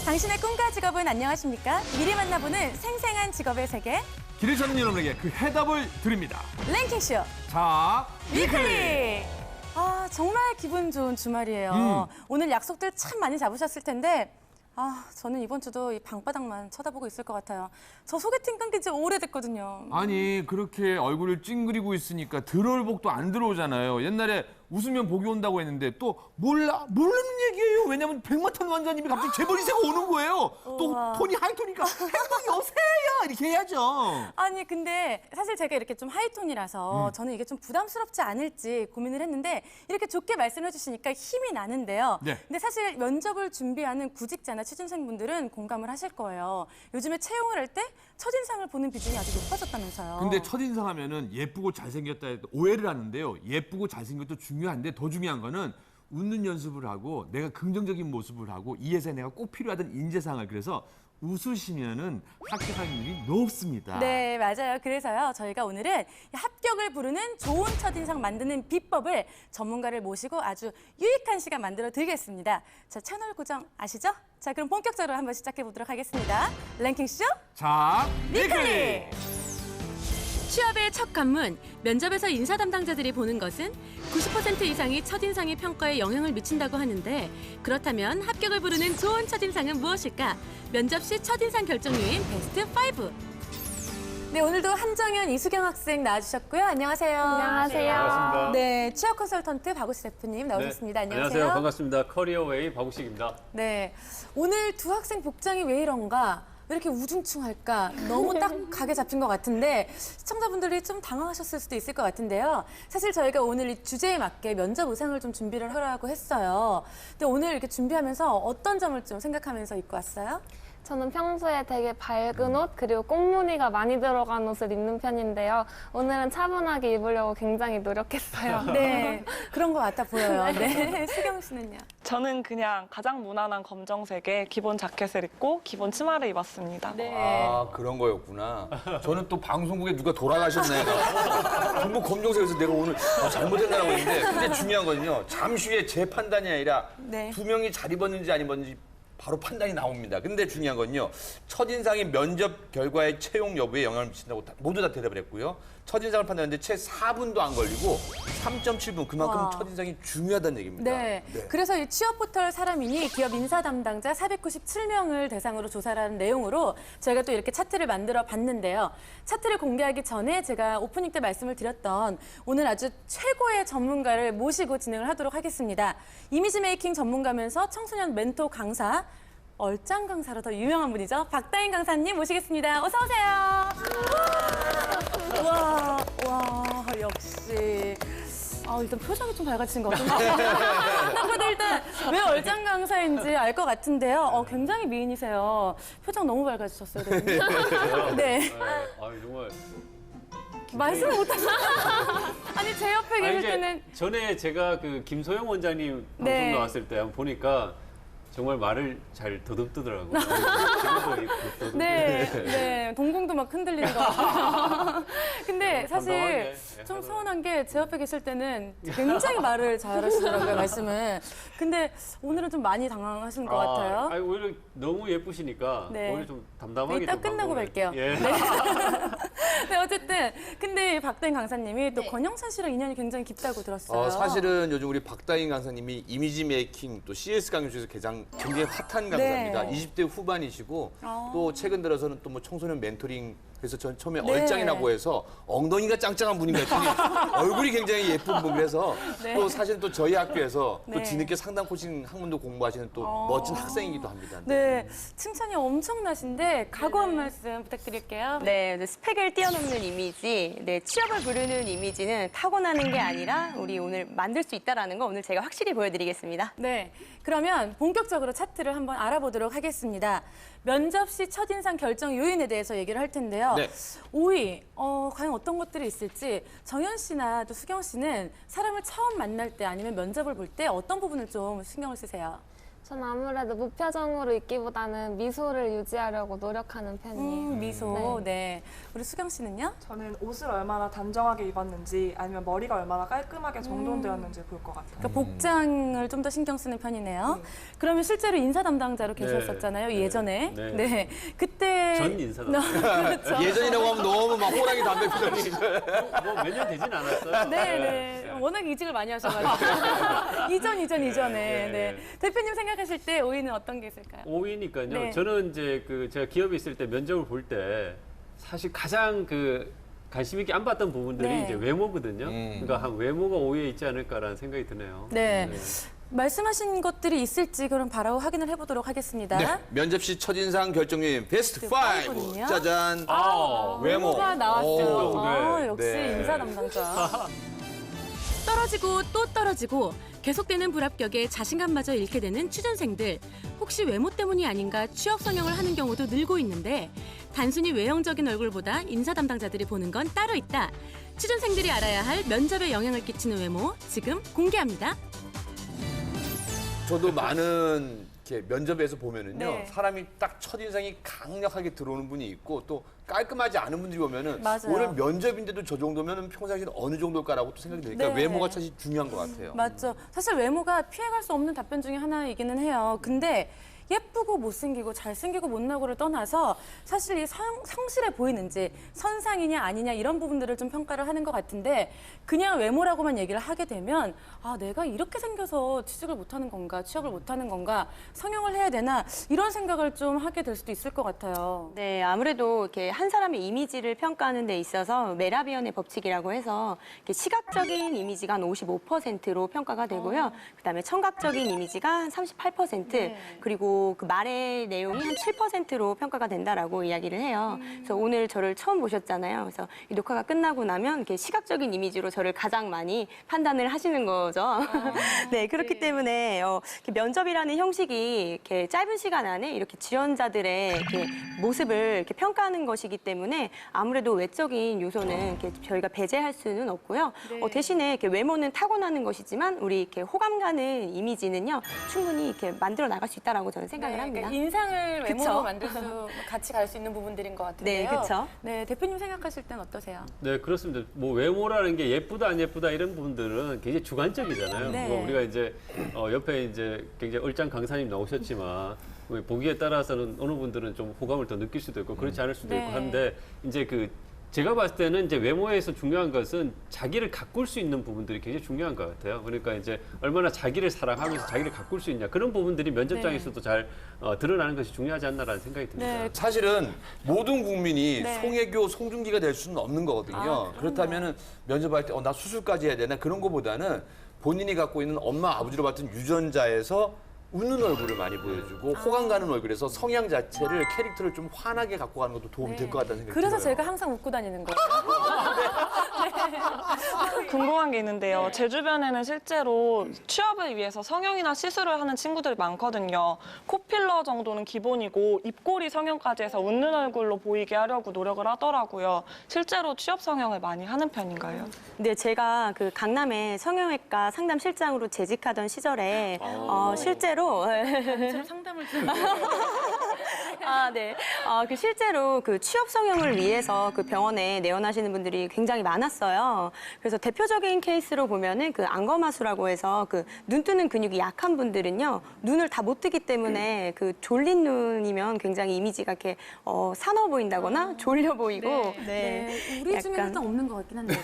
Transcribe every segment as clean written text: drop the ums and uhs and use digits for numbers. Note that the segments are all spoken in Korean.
당신의 꿈과 직업은 안녕하십니까? 미리 만나보는 생생한 직업의 세계. 길을 찾는 여러분에게 그 해답을 드립니다. 랭킹쇼 자, 위클리! 아, 정말 기분 좋은 주말이에요. 오늘 약속들 참 많이 잡으셨을 텐데 저는 이번 주도 이 방바닥만 쳐다보고 있을 것 같아요. 저 소개팅 끊긴 지 오래됐거든요. 아니 그렇게 얼굴을 찡그리고 있으니까 들어올 복도 안 들어오잖아요. 옛날에 웃으면 복이 온다고 했는데 또 모르는 얘기예요. 왜냐면 백마탄 원장님이 갑자기 재벌이세가 오는 거예요. 또 우와. 톤이 하이톤이니까 행복이 오세요 이렇게 해야죠. 아니 근데 사실 제가 이렇게 좀 하이톤이라서 저는 이게 좀 부담스럽지 않을지 고민을 했는데 이렇게 좋게 말씀해 주시니까 힘이 나는데요. 네. 근데 사실 면접을 준비하는 구직자나 취준생분들은 공감을 하실 거예요. 요즘에 채용을 할 때 첫인상을 보는 비중이 아주 높아졌다면서요. 근데 첫인상 하면은 예쁘고 잘생겼다 해도 오해를 하는데요. 예쁘고 잘생겼도 중요한데 더 중요한 거는 웃는 연습을 하고 내가 긍정적인 모습을 하고 이 회사에 내가 꼭 필요하던 인재상을 그래서 웃으시면은 합격할 일이 높습니다. 네, 맞아요. 그래서요, 저희가 오늘은 합격을 부르는 좋은 첫인상 만드는 비법을 전문가를 모시고 아주 유익한 시간 만들어 드리겠습니다. 자, 채널 고정 아시죠? 자, 그럼 본격적으로 한번 시작해 보도록 하겠습니다. 랭킹쇼 자, 위클리! 취업의 첫 관문, 면접에서 인사 담당자들이 보는 것은 90% 이상이 첫인상의 평가에 영향을 미친다고 하는데 그렇다면 합격을 부르는 좋은 첫인상은 무엇일까? 면접 시 첫인상 결정 요인 베스트 5. 네, 오늘도 한정현, 이수경 학생 나와주셨고요. 안녕하세요. 안녕하세요. 반갑습니다. 네, 취업 컨설턴트 박우식 대표님 나오셨습니다. 안녕하세요. 반갑습니다. 커리어웨이 박우식입니다. 네, 오늘 두 학생 복장이 왜 이런가? 왜 이렇게 우중충할까? 너무 딱 각에 잡힌 것 같은데 시청자분들이 좀 당황하셨을 수도 있을 것 같은데요. 사실 저희가 오늘 이 주제에 맞게 면접 의상을 좀 준비를 하라고 했어요. 근데 오늘 이렇게 준비하면서 어떤 점을 좀 생각하면서 입고 왔어요? 저는 평소에 되게 밝은 옷 그리고 꽃무늬가 많이 들어간 옷을 입는 편인데요. 오늘은 차분하게 입으려고 굉장히 노력했어요. 네, 그런 것 같아 보여요. 네, 수경 씨는요? 저는 그냥 가장 무난한 검정색의 기본 자켓을 입고 기본 치마를 입었습니다. 네. 아, 그런 거였구나. 저는 또 방송국에 누가 돌아가셨네. 전부 검정색에서 내가 오늘 잘못했나라고 했는데 근데 중요한 거는요. 잠시 후에 제 판단이 아니라 네. 두 명이 잘 입었는지 안 입었는지 바로 판단이 나옵니다. 근데 중요한 건요. 첫인상이 면접 결과의 채용 여부에 영향을 미친다고 모두 다 대답을 했고요. 첫인상을 판단하는데 채 4분도 안 걸리고 3.7분 그만큼 와. 첫인상이 중요하다는 얘기입니다. 네. 그래서 이 취업 포털 사람이니 기업 인사 담당자 497명을 대상으로 조사를 하는 내용으로 저희가 또 이렇게 차트를 만들어 봤는데요. 차트를 공개하기 전에 제가 오프닝 때 말씀을 드렸던 오늘 아주 최고의 전문가를 모시고 진행을 하도록 하겠습니다. 이미지 메이킹 전문가면서 청소년 멘토 강사, 얼짱 강사로 더 유명한 분이죠. 박다인 강사님 모시겠습니다. 어서 오세요. 와, 역시. 일단 표정이 좀 밝아지신 것 같은데. 생각보다 일단 왜 얼짱 강사인지 알 것 같은데요. 굉장히 미인이세요. 표정 너무 밝아지셨어요. 네. 정말. 말씀을 못하셨어요. 아니, 제 옆에 계실 때는. 전에 제가 그 김소영 원장님 방송 네. 나왔을 때 한번 보니까 정말 말을 잘 더듬더라고요. 네, 동공도 막 흔들리는 것 같아요. 근데 사실 담담하게. 좀 서운한 게 제 옆에 계실 때는 굉장히 말을 잘하시더라고요, 말씀을. 근데 오늘은 좀 많이 당황하신 것 같아요. 오히려 너무 예쁘시니까 네. 오히려 좀 담담하게. 이따 좀 끝나고 방송을- 뵐게요. 예. 네, 어쨌든 근데 박다인 강사님이 또 권영찬 씨랑 인연이 굉장히 깊다고 들었어요. 사실은 요즘 우리 박다인 강사님이 이미지 메이킹 또 CS 강연 중에서 굉장히 핫한 강사입니다. 네. 20대 후반이시고 또 최근 들어서는 또 뭐 청소년 멘토링 그래서 전 처음에 네. 얼짱이라고 해서 엉덩이가 짱짱한 분인가 했더니 얼굴이 굉장히 예쁜 분이라서 네. 또 사실 또 저희 학교에서 네. 또 뒤늦게 상담 코칭 학문도 공부하시는 또 멋진 학생이기도 합니다. 네, 칭찬이 엄청나신데 각오 한 말씀 부탁드릴게요. 네, 스펙을 뛰어넘는 이미지, 취업을 부르는 이미지는 타고나는 게 아니라 우리 오늘 만들 수 있다라는 거 오늘 제가 확실히 보여드리겠습니다. 네, 그러면 본격적으로 차트를 한번 알아보도록 하겠습니다. 면접 시 첫인상 결정 요인에 대해서 얘기를 할 텐데요. 네. 5위, 과연 어떤 것들이 있을지 정현 씨나 또 수경 씨는 사람을 처음 만날 때 아니면 면접을 볼 때 어떤 부분을 좀 신경을 쓰세요? 전 아무래도 무표정으로 있기보다는 미소를 유지하려고 노력하는 편이에요. 미소. 네. 우리 수경 씨는요? 저는 옷을 얼마나 단정하게 입었는지 아니면 머리가 얼마나 깔끔하게 정돈되었는지 볼 것 같아요. 그러니까 복장을 좀 더 신경 쓰는 편이네요. 그러면 실제로 인사 담당자로 계셨었잖아요, 네. 예전에. 네. 네. 그때 전 인사 담당자. 그렇죠. 예전이라고 하면 너무 막 호랑이 담배 피더니 뭐 몇 년 되진 않았어요. 네. 워낙 이직을 많이 하셔가지고. 이전에. 네. 대표님 생각하실 때 오이는 어떤 게 있을까요? 5위니까요. 네. 저는 이제 그 제가 기업에 있을 때 면접을 볼 때 사실 가장 그 관심 있게 안 봤던 부분들이 네. 이제 외모거든요. 그러니까 한 외모가 5위에 있지 않을까라는 생각이 드네요. 네. 말씀하신 것들이 있을지 그럼 바로 확인을 해보도록 하겠습니다. 네, 면접 시 첫인상 결정님 베스트 5. 파이브는요? 짜잔. 아, 외모. 외모가 나왔죠. 오, 네. 역시 네. 인사 담당자. 떨어지고 또 떨어지고 계속되는 불합격에 자신감마저 잃게 되는 취준생들. 혹시 외모 때문이 아닌가 취업 성형을 하는 경우도 늘고 있는데 단순히 외형적인 얼굴보다 인사 담당자들이 보는 건 따로 있다. 취준생들이 알아야 할 면접에 영향을 끼치는 외모 지금 공개합니다. 저도 많은 이렇게 면접에서 보면은요, 네. 사람이 딱 첫인상이 강력하게 들어오는 분이 있고 또 깔끔하지 않은 분들이 보면은 맞아요. 오늘 면접인데도 저 정도면은 평상시에 어느 정도일까라고 또 생각이 드니까 네. 외모가 사실 중요한 것 같아요. 맞죠. 사실 외모가 피해갈 수 없는 답변 중에 하나이기는 해요. 근데 예쁘고 못생기고 잘생기고 못나고를 떠나서 사실 이 성실해 보이는지 선상이냐 아니냐 이런 부분들을 좀 평가를 하는 것 같은데 그냥 외모라고만 얘기를 하게 되면 아 내가 이렇게 생겨서 취직을 못하는 건가 취업을 못하는 건가 성형을 해야 되나 이런 생각을 좀 하게 될 수도 있을 것 같아요. 네, 아무래도 이렇게 한 사람의 이미지를 평가하는 데 있어서 메라비언의 법칙이라고 해서 이렇게 시각적인 이미지가 한 55%로 평가가 되고요. 그다음에 청각적인 이미지가 한 38%, 그리고 그 말의 내용이 한 7%로 평가가 된다라고 이야기를 해요. 그래서 오늘 저를 처음 보셨잖아요. 그래서 이 녹화가 끝나고 나면 이렇게 시각적인 이미지로 저를 가장 많이 판단을 하시는 거죠. 네, 그렇기 때문에 이렇게 면접이라는 형식이 이렇게 짧은 시간 안에 이렇게 지원자들의 이렇게 모습을 이렇게 평가하는 것이기 때문에 아무래도 외적인 요소는 이렇게 저희가 배제할 수는 없고요. 대신에 이렇게 외모는 타고나는 것이지만 우리 이렇게 호감 가는 이미지는요 충분히 이렇게 만들어 나갈 수 있다라고 저는 생각을 합니다. 그러니까 인상을 외모로 그쵸? 만들 수 같이 갈 수 있는 부분들인 것 같은데요. 네, 그쵸? 네, 대표님 생각하실 땐 어떠세요? 네, 그렇습니다. 뭐 외모라는 게 예쁘다 안 예쁘다 이런 부분들은 굉장히 주관적이잖아요. 네. 뭐 우리가 이제 옆에 이제 굉장히 얼짱 강사님 나오셨지만 보기에 따라서는 어느 분들은 좀 호감을 더 느낄 수도 있고 그렇지 않을 수도 네. 있고 한데 이제 그 제가 봤을 때는 이제 외모에서 중요한 것은 자기를 가꿀 수 있는 부분들이 굉장히 중요한 것 같아요. 그러니까 이제 얼마나 자기를 사랑하면서 자기를 가꿀 수 있냐 그런 부분들이 면접장에서도 잘 드러나는 것이 중요하지 않나라는 생각이 듭니다. 네. 사실은 모든 국민이 네. 송혜교, 송중기가 될 수는 없는 거거든요. 그렇다면은 면접할 때 나 수술까지 해야 되나 그런 거보다는 본인이 갖고 있는 엄마 아버지로 봤던 유전자에서 웃는 얼굴을 많이 보여주고 호감 가는 얼굴에서 성향 자체를 캐릭터를 좀 환하게 갖고 가는 것도 도움이 될 것 같다는 생각이 그래서 들어요. 제가 항상 웃고 다니는 거예요. 궁금한 게 있는데요. 제 주변에는 실제로 취업을 위해서 성형이나 시술을 하는 친구들이 많거든요. 코필러 정도는 기본이고 입꼬리 성형까지 해서 웃는 얼굴로 보이게 하려고 노력을 하더라고요. 실제로 취업 성형을 많이 하는 편인가요? 네, 제가 그 강남의 성형외과 상담실장으로 재직하던 시절에 실제로 상담을 좀 네. 그 실제로 그 취업 성형을 위해서 그 병원에 내원하시는 분들이 굉장히 많았어요. 그래서 대표적인 케이스로 보면은 그 안검하수라고 해서 그 눈 뜨는 근육이 약한 분들은요, 눈을 다 못 뜨기 때문에 그 졸린 눈이면 굉장히 이미지가 이렇게 사나워 보인다거나 졸려 보이고. 네, 우리 중에는 약간. 일단 없는 것 같긴 한데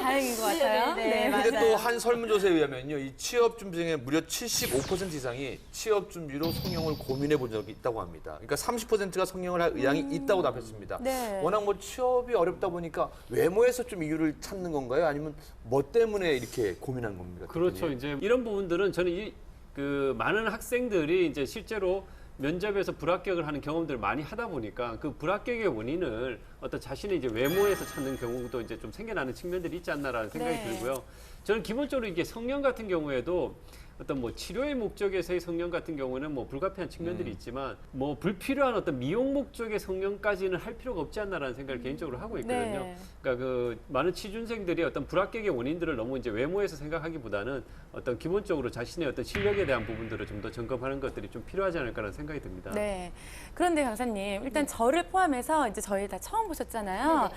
다행인 것 같아요. 네, 근데 맞아요. 또 한 설문조사에 의하면요, 이 취업 준비생의 무려 75% 이상이 취업 준비로 성형을 고민해 본 적이 있다고 합니다. 그러니까 30%가 성형을 할 의향이 있다고 답했습니다. 네. 워낙 뭐 취업이 어렵다 보니까 외모에서 좀 이유를 찾는 건가요? 아니면 뭐 때문에 이렇게 고민한 겁니까? 그렇죠. 대표님? 이제 이런 부분들은 저는 그 많은 학생들이 이제 실제로 면접에서 불합격을 하는 경험들을 많이 하다 보니까 그 불합격의 원인을 어떤 자신의 이제 외모에서 찾는 경우도 이제 좀 생겨나는 측면들이 있지 않나라는 생각이 네. 들고요. 저는 기본적으로 이게 성형 같은 경우에도 어떤 뭐 치료의 목적에서의 성형 같은 경우는 뭐 불가피한 측면들이 있지만 뭐 불필요한 어떤 미용 목적의 성형까지는 할 필요가 없지 않나라는 생각을 개인적으로 하고 있거든요. 네. 그러니까 그 많은 취준생들이 어떤 불합격의 원인들을 너무 이제 외모에서 생각하기보다는 어떤 기본적으로 자신의 어떤 실력에 대한 부분들을 좀 더 점검하는 것들이 좀 필요하지 않을까라는 생각이 듭니다. 네. 그런데 강사님, 일단 저를 포함해서 이제 저희 다 처음 보셨잖아요.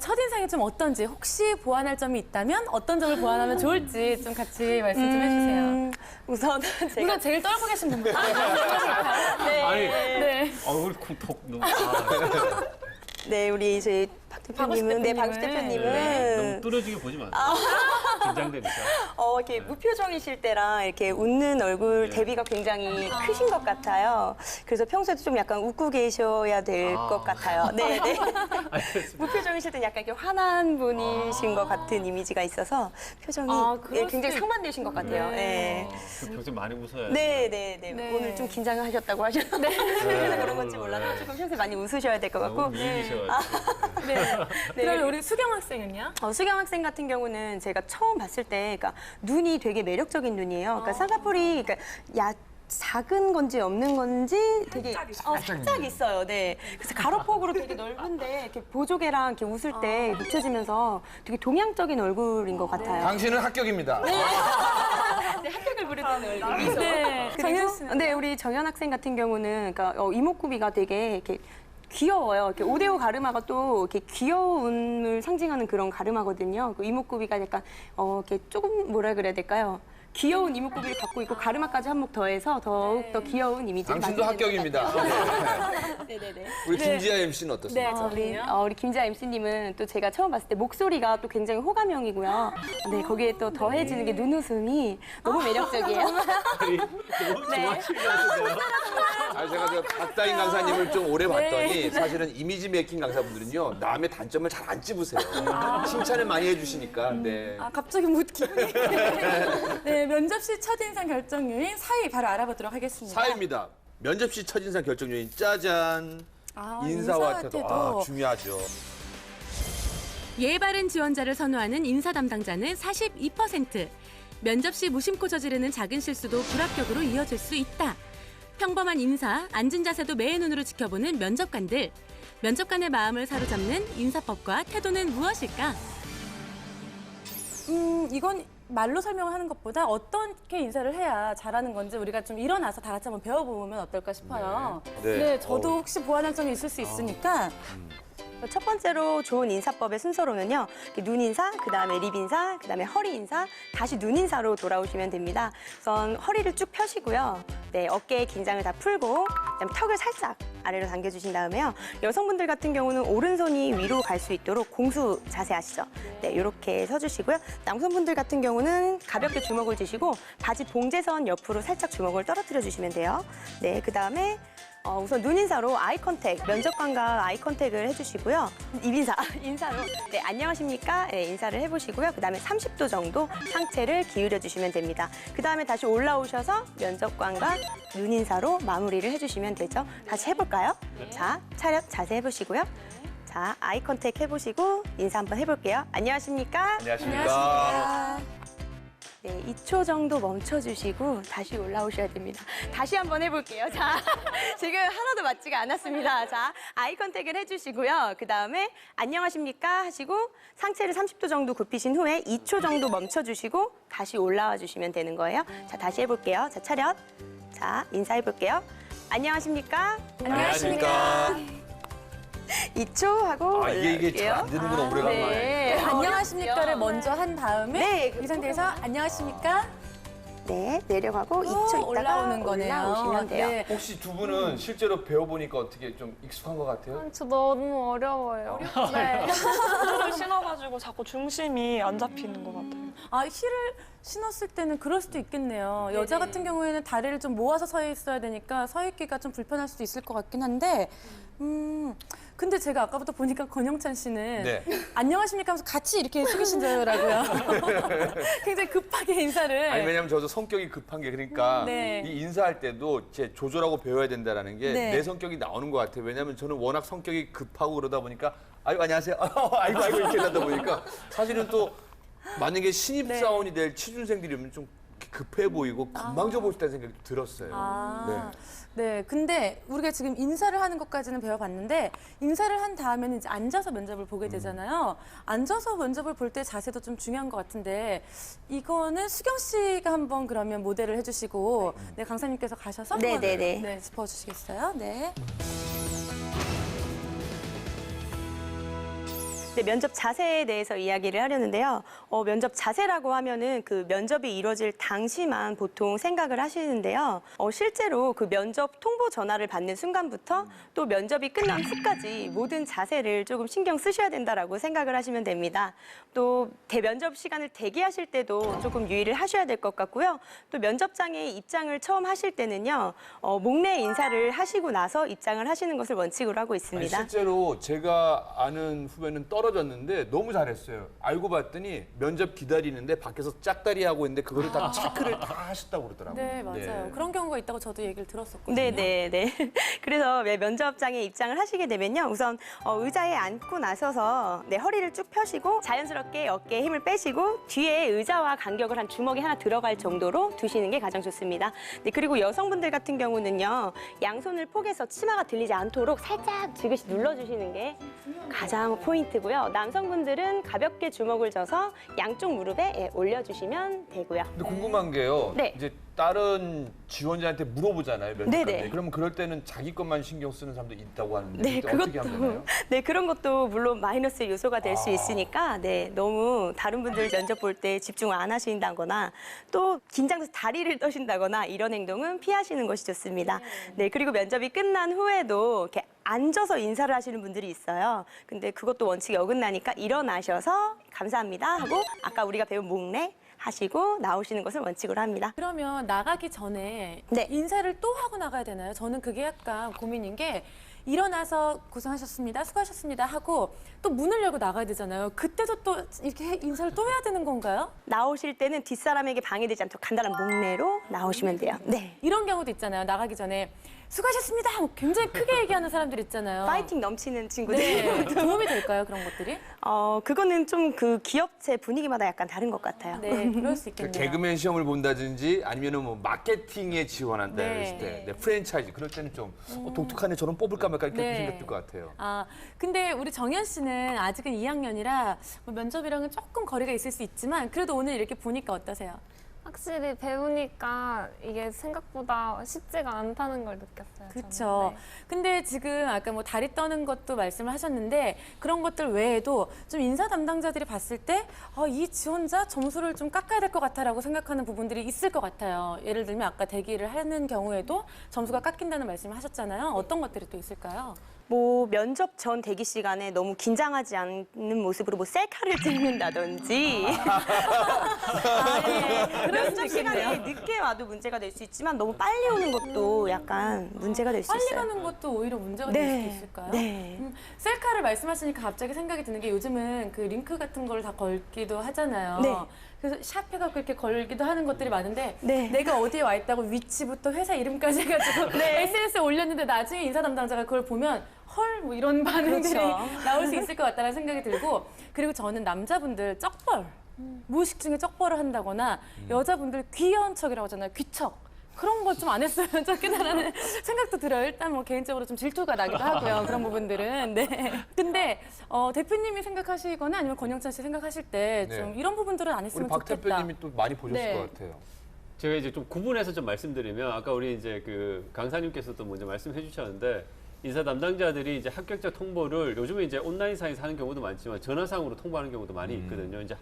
첫인상이 좀 어떤지, 혹시 보완할 점이 있다면 어떤 점을 보완하면 좋을지 좀 같이 말씀 좀 해주세요. 우선은 제가 우선 제일 떨고 계신 분부터. 아니, 네. 얼굴 콩톡 너무 네, 우리 저희 박 대표님은 박수 대표님은 너무 뚫어지게 보지 마세요. 긴장되니까. 이렇게 무표정이실 때랑 이렇게 웃는 얼굴 대비가 굉장히 크신 것 같아요. 그래서 평소에도 좀 약간 웃고 계셔야 될 것 같아요. 네, 네. 무표정이실 때 약간 이렇게 화난 분이신 것 같은 이미지가 있어서 표정이 그럴 굉장히 수도 상반되신 것 같아요. 네. 평소에 많이 웃어야 네, 네, 네, 네. 오늘 좀 긴장을 하셨다고 하셨는데 그래서 그런 건지 몰라서 조금 평소에 많이 웃으셔야 될 것 같고. 너무 미인이셔가지고. 네. 그러면 우리 수경 학생은요? 수경 학생 같은 경우는 제가 처음 봤을 때, 그러니까 눈이 되게 매력적인 눈이에요. 그러니까 쌍꺼풀이, 그러니까 작은 건지 없는 건지 되게 살짝 있어요. 네. 그래서 가로폭으로 되게 넓은데 이렇게 보조개랑 이렇게 웃을 때 묻혀지면서 되게 동양적인 얼굴인 것 같아요. 당신은 합격입니다. 네, 합격을 부르는 얼굴. 네. 정현 씨는? 네, 우리 정현 학생 같은 경우는 그러니까 이목구비가 되게 이렇게 귀여워요. 이렇게 오데오 가르마가 또 이렇게 귀여움을 상징하는 그런 가르마거든요. 그 이목구비가 약간 이렇게 조금 뭐라 그래야 될까요? 귀여운 이목구비를 갖고 있고 가르마까지 한몫 더해서 더욱 더 귀여운 이미지를 당신도 만드는 것 같아요. 합격입니다. 네네네. 우리 김지아 MC는 어떻습니까? 우리 김지아 MC님은 또 제가 처음 봤을 때 목소리가 또 굉장히 호감형이고요. 네, 거기에 또 더해지는 게 눈웃음이 너무 매력적이에요. 아니, 너무 좋아하시는 것 같은데요. 제가 저 박다인 강사님을 좀 오래 봤더니 사실은 이미지 메이킹 강사분들은요 남의 단점을 잘 안 찝으세요. 칭찬을 많이 해주시니까. 네. 갑자기 기분이. 네, 면접 시 첫인상 결정 요인 4위 바로 알아보도록 하겠습니다. 4위입니다. 면접 시 첫인상 결정 요인 짜잔. 인사와 태도. 중요하죠. 예의 바른 지원자를 선호하는 인사 담당자는 42%. 면접 시 무심코 저지르는 작은 실수도 불합격으로 이어질 수 있다. 평범한 인사, 앉은 자세도 매의 눈으로 지켜보는 면접관들. 면접관의 마음을 사로잡는 인사법과 태도는 무엇일까? 이건 말로 설명을 하는 것보다 어떻게 인사를 해야 잘하는 건지 우리가 좀 일어나서 다 같이 한번 배워보면 어떨까 싶어요. 네. 네, 저도 혹시 보완할 점이 있을 수 있으니까. 첫 번째로 좋은 인사법의 순서로는요. 눈 인사, 그다음에 립 인사, 그다음에 허리 인사, 다시 눈 인사로 돌아오시면 됩니다. 우선 허리를 쭉 펴시고요. 네, 어깨의 긴장을 다 풀고 그다음에 턱을 살짝 아래로 당겨주신 다음에요. 여성분들 같은 경우는 오른손이 위로 갈 수 있도록 공수 자세 아시죠? 네, 이렇게 서주시고요. 남성분들 같은 경우는 가볍게 주먹을 쥐시고 바지 봉제선 옆으로 살짝 주먹을 떨어뜨려 주시면 돼요. 네, 그다음에 우선 눈 인사로 아이 컨택, 면접관과 아이 컨택을 해주시고요. 입 인사, 인사로 네, 안녕하십니까? 네, 인사를 해보시고요. 그다음에 30도 정도 상체를 기울여 주시면 됩니다. 그다음에 다시 올라오셔서 면접관과 눈 인사로 마무리를 해주시면 되죠. 다시 해볼까요? 자, 차렷 자세 해보시고요. 자, 아이 컨택 해보시고 인사 한번 해볼게요. 안녕하십니까? 안녕하십니까. 네, 2초 정도 멈춰주시고 다시 올라오셔야 됩니다. 다시 한번 해볼게요. 자, 지금 하나도 맞지가 않았습니다. 자, 아이 컨택을 해주시고요. 그 다음에 안녕하십니까 하시고 상체를 30도 정도 굽히신 후에 2초 정도 멈춰주시고 다시 올라와 주시면 되는 거예요. 자, 다시 해볼게요. 자, 차렷. 자, 인사해볼게요. 안녕하십니까? 안녕하십니까. 2초 하고 이게 잘 안 올라올게요. 되는구나 오래간만에. 네. 안녕하십니까를 먼저 한 다음에 네, 이 상태에서 안녕하십니까? 네, 내려가고 2초 있다가 올라오는 거네요. 올라오시면 돼요. 네. 혹시 두 분은 실제로 배워보니까 어떻게 좀 익숙한 것 같아요? 저 너무 어려워요. 네. 힐을 신어가지고 자꾸 중심이 안 잡히는 것 같아요. 힐을 신었을 때는 그럴 수도 있겠네요. 여자 같은 경우에는 다리를 좀 모아서 서 있어야 되니까 서 있기가 좀 불편할 수도 있을 것 같긴 한데, 근데 제가 아까부터 보니까 권영찬 씨는 네. 안녕하십니까 하면서 같이 이렇게 숙이시더라고요. 굉장히 급하게 인사를. 아니 왜냐면 저도 성격이 급한 게 그러니까 네. 이 인사할 때도 제 조절하고 배워야 된다라는 게 내 네. 성격이 나오는 것 같아요. 왜냐면 저는 워낙 성격이 급하고 그러다 보니까 아이고 안녕하세요. 아이고 이렇게 하다 보니까 사실은 또 만약에 신입 네. 사원이 될 취준생들이면 좀 급해 보이고 건방져 보일 수 있다는 생각이 들었어요. 네. 근데 우리가 지금 인사를 하는 것까지는 배워봤는데 인사를 한 다음에는 이제 앉아서 면접을 보게 되잖아요. 앉아서 면접을 볼 때 자세도 좀 중요한 것 같은데 이거는 수경 씨가 한번 그러면 모델을 해주시고 네, 강사님께서 가셔서 한번 네, 짚어주시겠어요? 네. 네, 면접 자세에 대해서 이야기를 하려는데요. 면접 자세라고 하면은 그 면접이 이루어질 당시만 보통 생각을 하시는데요. 실제로 그 면접 통보 전화를 받는 순간부터 또 면접이 끝난 후까지 모든 자세를 조금 신경 쓰셔야 된다라고 생각을 하시면 됩니다. 또 대면접 시간을 대기하실 때도 조금 유의를 하셔야 될 것 같고요. 또 면접장에 입장을 처음 하실 때는요. 목례 인사를 하시고 나서 입장을 하시는 것을 원칙으로 하고 아니, 있습니다. 실제로 제가 아는 후배는 떨어졌는데 너무 잘했어요. 알고 봤더니 면접 기다리는데 밖에서 짝다리 하고 있는데 그거를 다 체크를 다 하셨다고 그러더라고요. 네, 맞아요. 그런 경우가 있다고 저도 얘기를 들었었거든요. 네네네. 그래서 면접장에 입장을 하시게 되면요. 우선 의자에 앉고 나서서 허리를 쭉 펴시고 자연스럽게 어깨에 힘을 빼시고 뒤에 의자와 간격을 한 주먹이 하나 들어갈 정도로 두시는 게 가장 좋습니다. 네, 그리고 여성분들 같은 경우는요. 양손을 포개서 치마가 들리지 않도록 살짝 지그시 눌러주시는 게 가장 포인트고요. 남성분들은 가볍게 주먹을 져서 양쪽 무릎에 올려주시면 되고요. 근데 궁금한 게요. 네. 이제 다른 지원자한테 물어보잖아요. 면접관들. 네네. 그러면 그럴 때는 자기 것만 신경 쓰는 사람도 있다고 하는데 네, 그때 어떻게 하면 되나요? 네, 그런 것도 물론 마이너스 요소가 될 수 있으니까 너무 다른 분들 면접 볼 때 집중을 안 하신다거나 또 긴장해서 다리를 떠신다거나 이런 행동은 피하시는 것이 좋습니다. 네, 그리고 면접이 끝난 후에도 이렇게 앉아서 인사를 하시는 분들이 있어요. 근데 그것도 원칙에 어긋나니까 일어나셔서 감사합니다 하고 아까 우리가 배운 목례 하시고 나오시는 것을 원칙으로 합니다. 그러면 나가기 전에 네. 인사를 또 하고 나가야 되나요? 저는 그게 약간 고민인 게 일어나서 고생하셨습니다, 수고하셨습니다 하고 또 문을 열고 나가야 되잖아요. 그때도 또 이렇게 인사를 또 해야 되는 건가요? 나오실 때는 뒷사람에게 방해되지 않도록 간단한 목례로 나오시면 돼요. 네. 이런 경우도 있잖아요. 나가기 전에 수고하셨습니다 하고 굉장히 크게 얘기하는 사람들 있잖아요. 파이팅 넘치는 친구들. 네, 도움이 될까요? 그런 것들이? 그거는 좀 그 기업체 분위기마다 약간 다른 것 같아요. 네, 그럴 수 그 있겠네요. 개그맨 시험을 본다든지 아니면은 뭐 마케팅에 지원한다 네. 했을 때 프랜차이즈 그럴 때는 좀 독특하네 저런 뽑을까 말까 이렇게 네. 생각될 것 같아요. 근데 우리 정연 씨는 아직은 2학년이라 뭐 면접이랑은 조금 거리가 있을 수 있지만 그래도 오늘 이렇게 보니까 어떠세요? 확실히 배우니까 이게 생각보다 쉽지가 않다는 걸 느꼈어요. 그렇죠. 저는. 네. 근데 지금 아까 뭐 다리 떠는 것도 말씀을 하셨는데 그런 것들 외에도 좀 인사 담당자들이 봤을 때 이 지원자 점수를 좀 깎아야 될 것 같아라고 생각하는 부분들이 있을 것 같아요. 예를 들면 아까 대기를 하는 경우에도 점수가 깎인다는 말씀을 하셨잖아요. 어떤 것들이 또 있을까요? 뭐 면접 전 대기 시간에 너무 긴장하지 않는 모습으로 뭐 셀카를 찍는다든지 면접 시간에 늦게 와도 문제가 될 수 있지만 너무 빨리 오는 것도 약간 문제가 될 수 빨리 있어요. 가는 것도 오히려 문제가 될 네. 수도 있을까요? 네. 셀카를 말씀하시니까 갑자기 생각이 드는 게 요즘은 그 링크 같은 걸 다 걸기도 하잖아요. 네. 그래서 샵해갖고 이렇게 걸기도 하는 것들이 많은데 네. 내가 어디에 와 있다고 위치부터 회사 이름까지 해가지고 SNS에 올렸는데 나중에 인사 담당자가 그걸 보면 헐 뭐 이런 반응들이 그렇죠. 나올 수 있을 것 같다는 생각이 들고 그리고 저는 남자분들 쩍벌 무의식 중에 쩍벌을 한다거나 여자분들 귀여운 척이라고 하잖아요. 귀척. 그런 거 좀 안 했으면 좋겠다라는 생각도 들어요. 일단 뭐 개인적으로 좀 질투가 나기도 하고요. 그런 부분들은. 네. 근데 대표님이 생각하시거나 아니면 권영찬 씨 생각하실 때 좀 네. 이런 부분들은 안 우리 했으면 박 좋겠다. 대표님이 또 많이 보셨을 네. 것 같아요. 제가 이제 좀 구분해서 좀 말씀드리면 아까 우리 이제 그 강사님께서도 먼저 말씀해 주셨는데 인사 담당자들이 이제 합격자 통보를 요즘에 이제 온라인상에서 하는 경우도 많지만 전화상으로 통보하는 경우도 많이 있거든요. 이제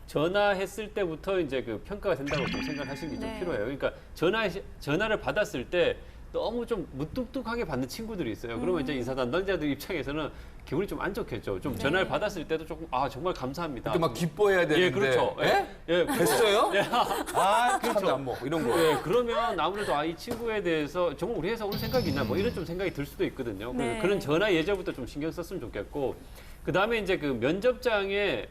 전화했을 때부터 이제 그 평가가 된다고 좀 생각하시는 게 좀 네. 필요해요. 그러니까 전화를 받았을 때 너무 좀 무뚝뚝하게 받는 친구들이 있어요. 그러면 이제 인사 담당자들 입장에서는 기분이 좀 안 좋겠죠. 좀 전화를 받았을 때도 조금 정말 감사합니다. 그때 막 기뻐해야 되는데. 예, 그렇죠. 예, 됐어요? 예. 그렇죠. 뭐 이런 거. 네, 그러면 아무래도 이 친구에 대해서 정말 우리 회사 올 생각이 있나 뭐 이런 좀 생각이 들 수도 있거든요. 네. 그런 전화 예절부터 좀 신경 썼으면 좋겠고 그 다음에 이제 그 면접장에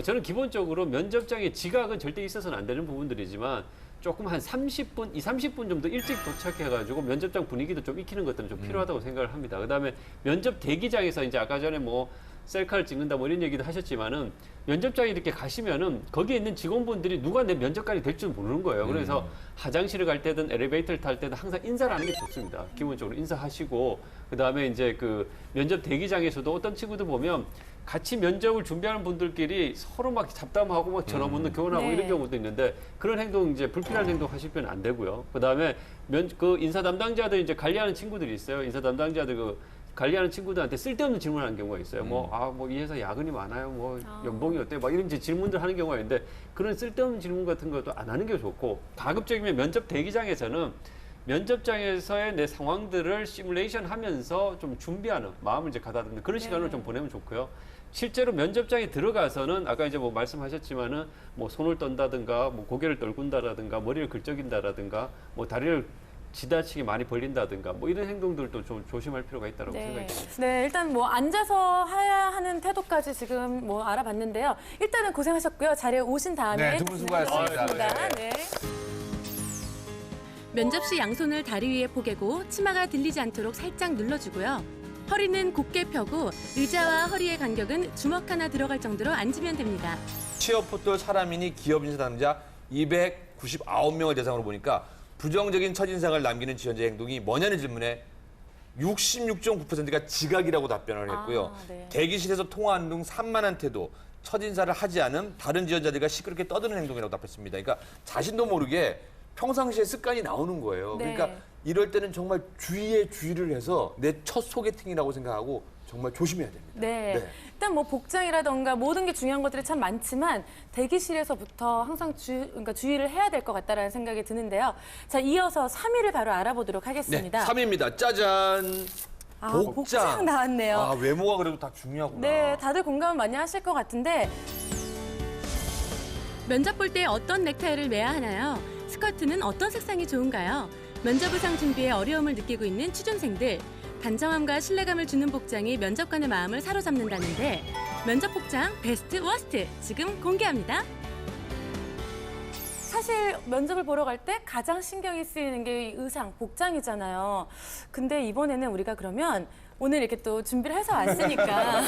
저는 기본적으로 면접장에 지각은 절대 있어서는 안 되는 부분들이지만 조금 한 30분, 30분 정도 일찍 도착해가지고 면접장 분위기도 좀 익히는 것들은 좀 필요하다고 생각을 합니다. 그 다음에 면접 대기장에서 이제 아까 전에 뭐 셀카를 찍는다 뭐 이런 얘기도 하셨지만은 면접장에 이렇게 가시면은 거기에 있는 직원분들이 누가 내 면접관이 될 줄 모르는 거예요. 그래서 화장실을 갈 때든 엘리베이터를 탈 때든 항상 인사를 하는 게 좋습니다. 기본적으로 인사하시고 그다음에 이제 그 면접 대기장에서도 어떤 친구들 보면 같이 면접을 준비하는 분들끼리 서로 막 잡담하고 막 전화번호 교환하고 네. 이런 경우도 있는데 그런 행동 이제 불필요한 행동 하시면 안 되고요. 그다음에 그 인사 담당자들 이제 관리하는 친구들이 있어요. 인사 담당자들 그 관리하는 친구들한테 쓸데없는 질문하는 경우가 있어요. 뭐 이 회사 야근이 많아요. 뭐 연봉이 어때요? 막 이런 이제 질문들 하는 경우가 있는데 그런 쓸데없는 질문 같은 것도 안 하는 게 좋고 가급적이면 면접 대기장에서는 면접장에서의 내 상황들을 시뮬레이션 하면서 좀 준비하는 마음을 이제 가다듬는 그런 시간을 좀 보내면 좋고요. 실제로 면접장에 들어가서는 아까 이제 뭐 말씀하셨지만은 뭐 손을 떤다든가 뭐 고개를 떨군다라든가 머리를 긁적인다라든가 뭐 다리를 지나치게 많이 벌린다든가 뭐 이런 행동들도 좀 조심할 필요가 있다고 생각이 듭니다. 네, 일단 뭐 앉아서 해야 하는 태도까지 지금 뭐 알아봤는데요. 일단은 고생하셨고요. 자리에 오신 다음에 네, 두 분 수고하셨습니다. 진행하겠습니다. 네. 네. 면접 시 양손을 다리 위에 포개고 치마가 들리지 않도록 살짝 눌러주고요. 허리는 곧게 펴고 의자와 허리의 간격은 주먹 하나 들어갈 정도로 앉으면 됩니다. 취업 포털 사람인이 기업 인사 담당자 299명을 대상으로 보니까 부정적인 첫인상을 남기는 지원자의 행동이 뭐냐는 질문에 66.9%가 지각이라고 답변을 했고요. 네. 대기실에서 통화하는 등 산만한 태도, 첫인사를 하지 않은 다른 지원자들과 시끄럽게 떠드는 행동이라고 답했습니다. 그러니까 자신도 모르게 평상시에 습관이 나오는 거예요. 네. 그러니까 이럴 때는 정말 주의에 주의를 해서 내 첫 소개팅이라고 생각하고 정말 조심해야 됩니다. 네. 네. 일단 뭐 복장이라던가 모든 게 중요한 것들이 참 많지만 대기실에서부터 항상 그러니까 주의를 해야 될 것 같다라는 생각이 드는데요. 자, 이어서 3위를 바로 알아보도록 네, 하겠습니다. 3위입니다. 짜잔. 아, 복장 나왔네요. 아, 외모가 그래도 다 중요하구나. 네, 다들 공감을 많이 하실 것 같은데 면접 볼 때 어떤 넥타이를 매야 하나요? 스커트는 어떤 색상이 좋은가요? 면접 의상 준비에 어려움을 느끼고 있는 취준생들. 단정함과 신뢰감을 주는 복장이 면접관의 마음을 사로잡는다는데 면접 복장 베스트 워스트 지금 공개합니다. 사실 면접을 보러 갈 때 가장 신경이 쓰이는 게 이 의상, 복장이잖아요. 근데 이번에는 우리가 그러면 오늘 이렇게 또 준비를 해서 왔으니까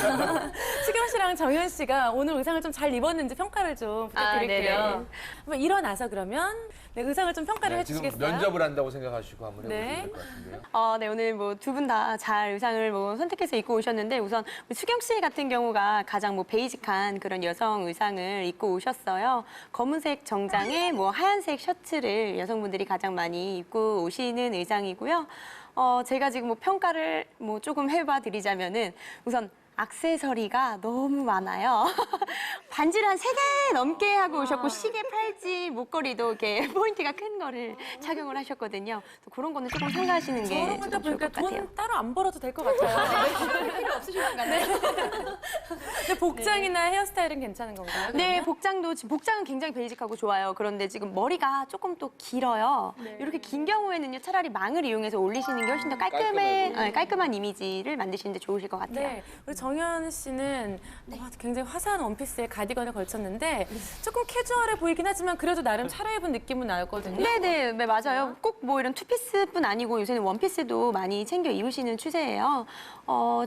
수경 씨랑 정현 씨가 오늘 의상을 좀 잘 입었는지 평가를 좀 부탁드릴게요. 한번 일어나서 그러면 네, 의상을 좀 평가를 지금 해주시겠어요? 면접을 한다고 생각하시고 한번 해보시면 네. 될 것 같은데요. 네, 오늘 뭐 두 분 다 잘 의상을 뭐 선택해서 입고 오셨는데 우선 우리 수경 씨 같은 경우가 가장 뭐 베이직한 그런 여성 의상을 입고 오셨어요. 검은색 정장에 뭐 하얀색 셔츠를 여성분들이 가장 많이 입고 오시는 의상이고요. 제가 지금 뭐 평가를 뭐 조금 해봐 드리자면은 우선 액세서리가 너무 많아요. 반지를 한 3개 넘게 하고 오셨고 시계, 팔찌, 목걸이도 이렇게 포인트가 큰 거를 착용을 하셨거든요. 또 그런 거는 조금 생각하시는 게 저런 조금 거 좋을 보니까 것 같아요. 돈 따로 안 벌어도 될 것 같아요. 필요 없으신 것 같네요. 근데 복장이나 헤어스타일은 괜찮은 건가요? 네, 그러면? 복장은 굉장히 베이직하고 좋아요. 그런데 지금 머리가 조금 또 길어요. 이렇게 긴 경우에는요, 차라리 망을 이용해서 올리시는 게 훨씬 더 깔끔한 이미지를 만드시는데 좋으실 것 같아요. 네, 우리 정현 씨는 굉장히 화사한 원피스에 가디건을 걸쳤는데 조금 캐주얼해 보이긴 하지만 그래도 나름 차려입은 느낌은 나거든요. 네, 맞아요. 꼭 뭐 이런 투피스뿐 아니고 요새는 원피스도 많이 챙겨 입으시는 추세예요.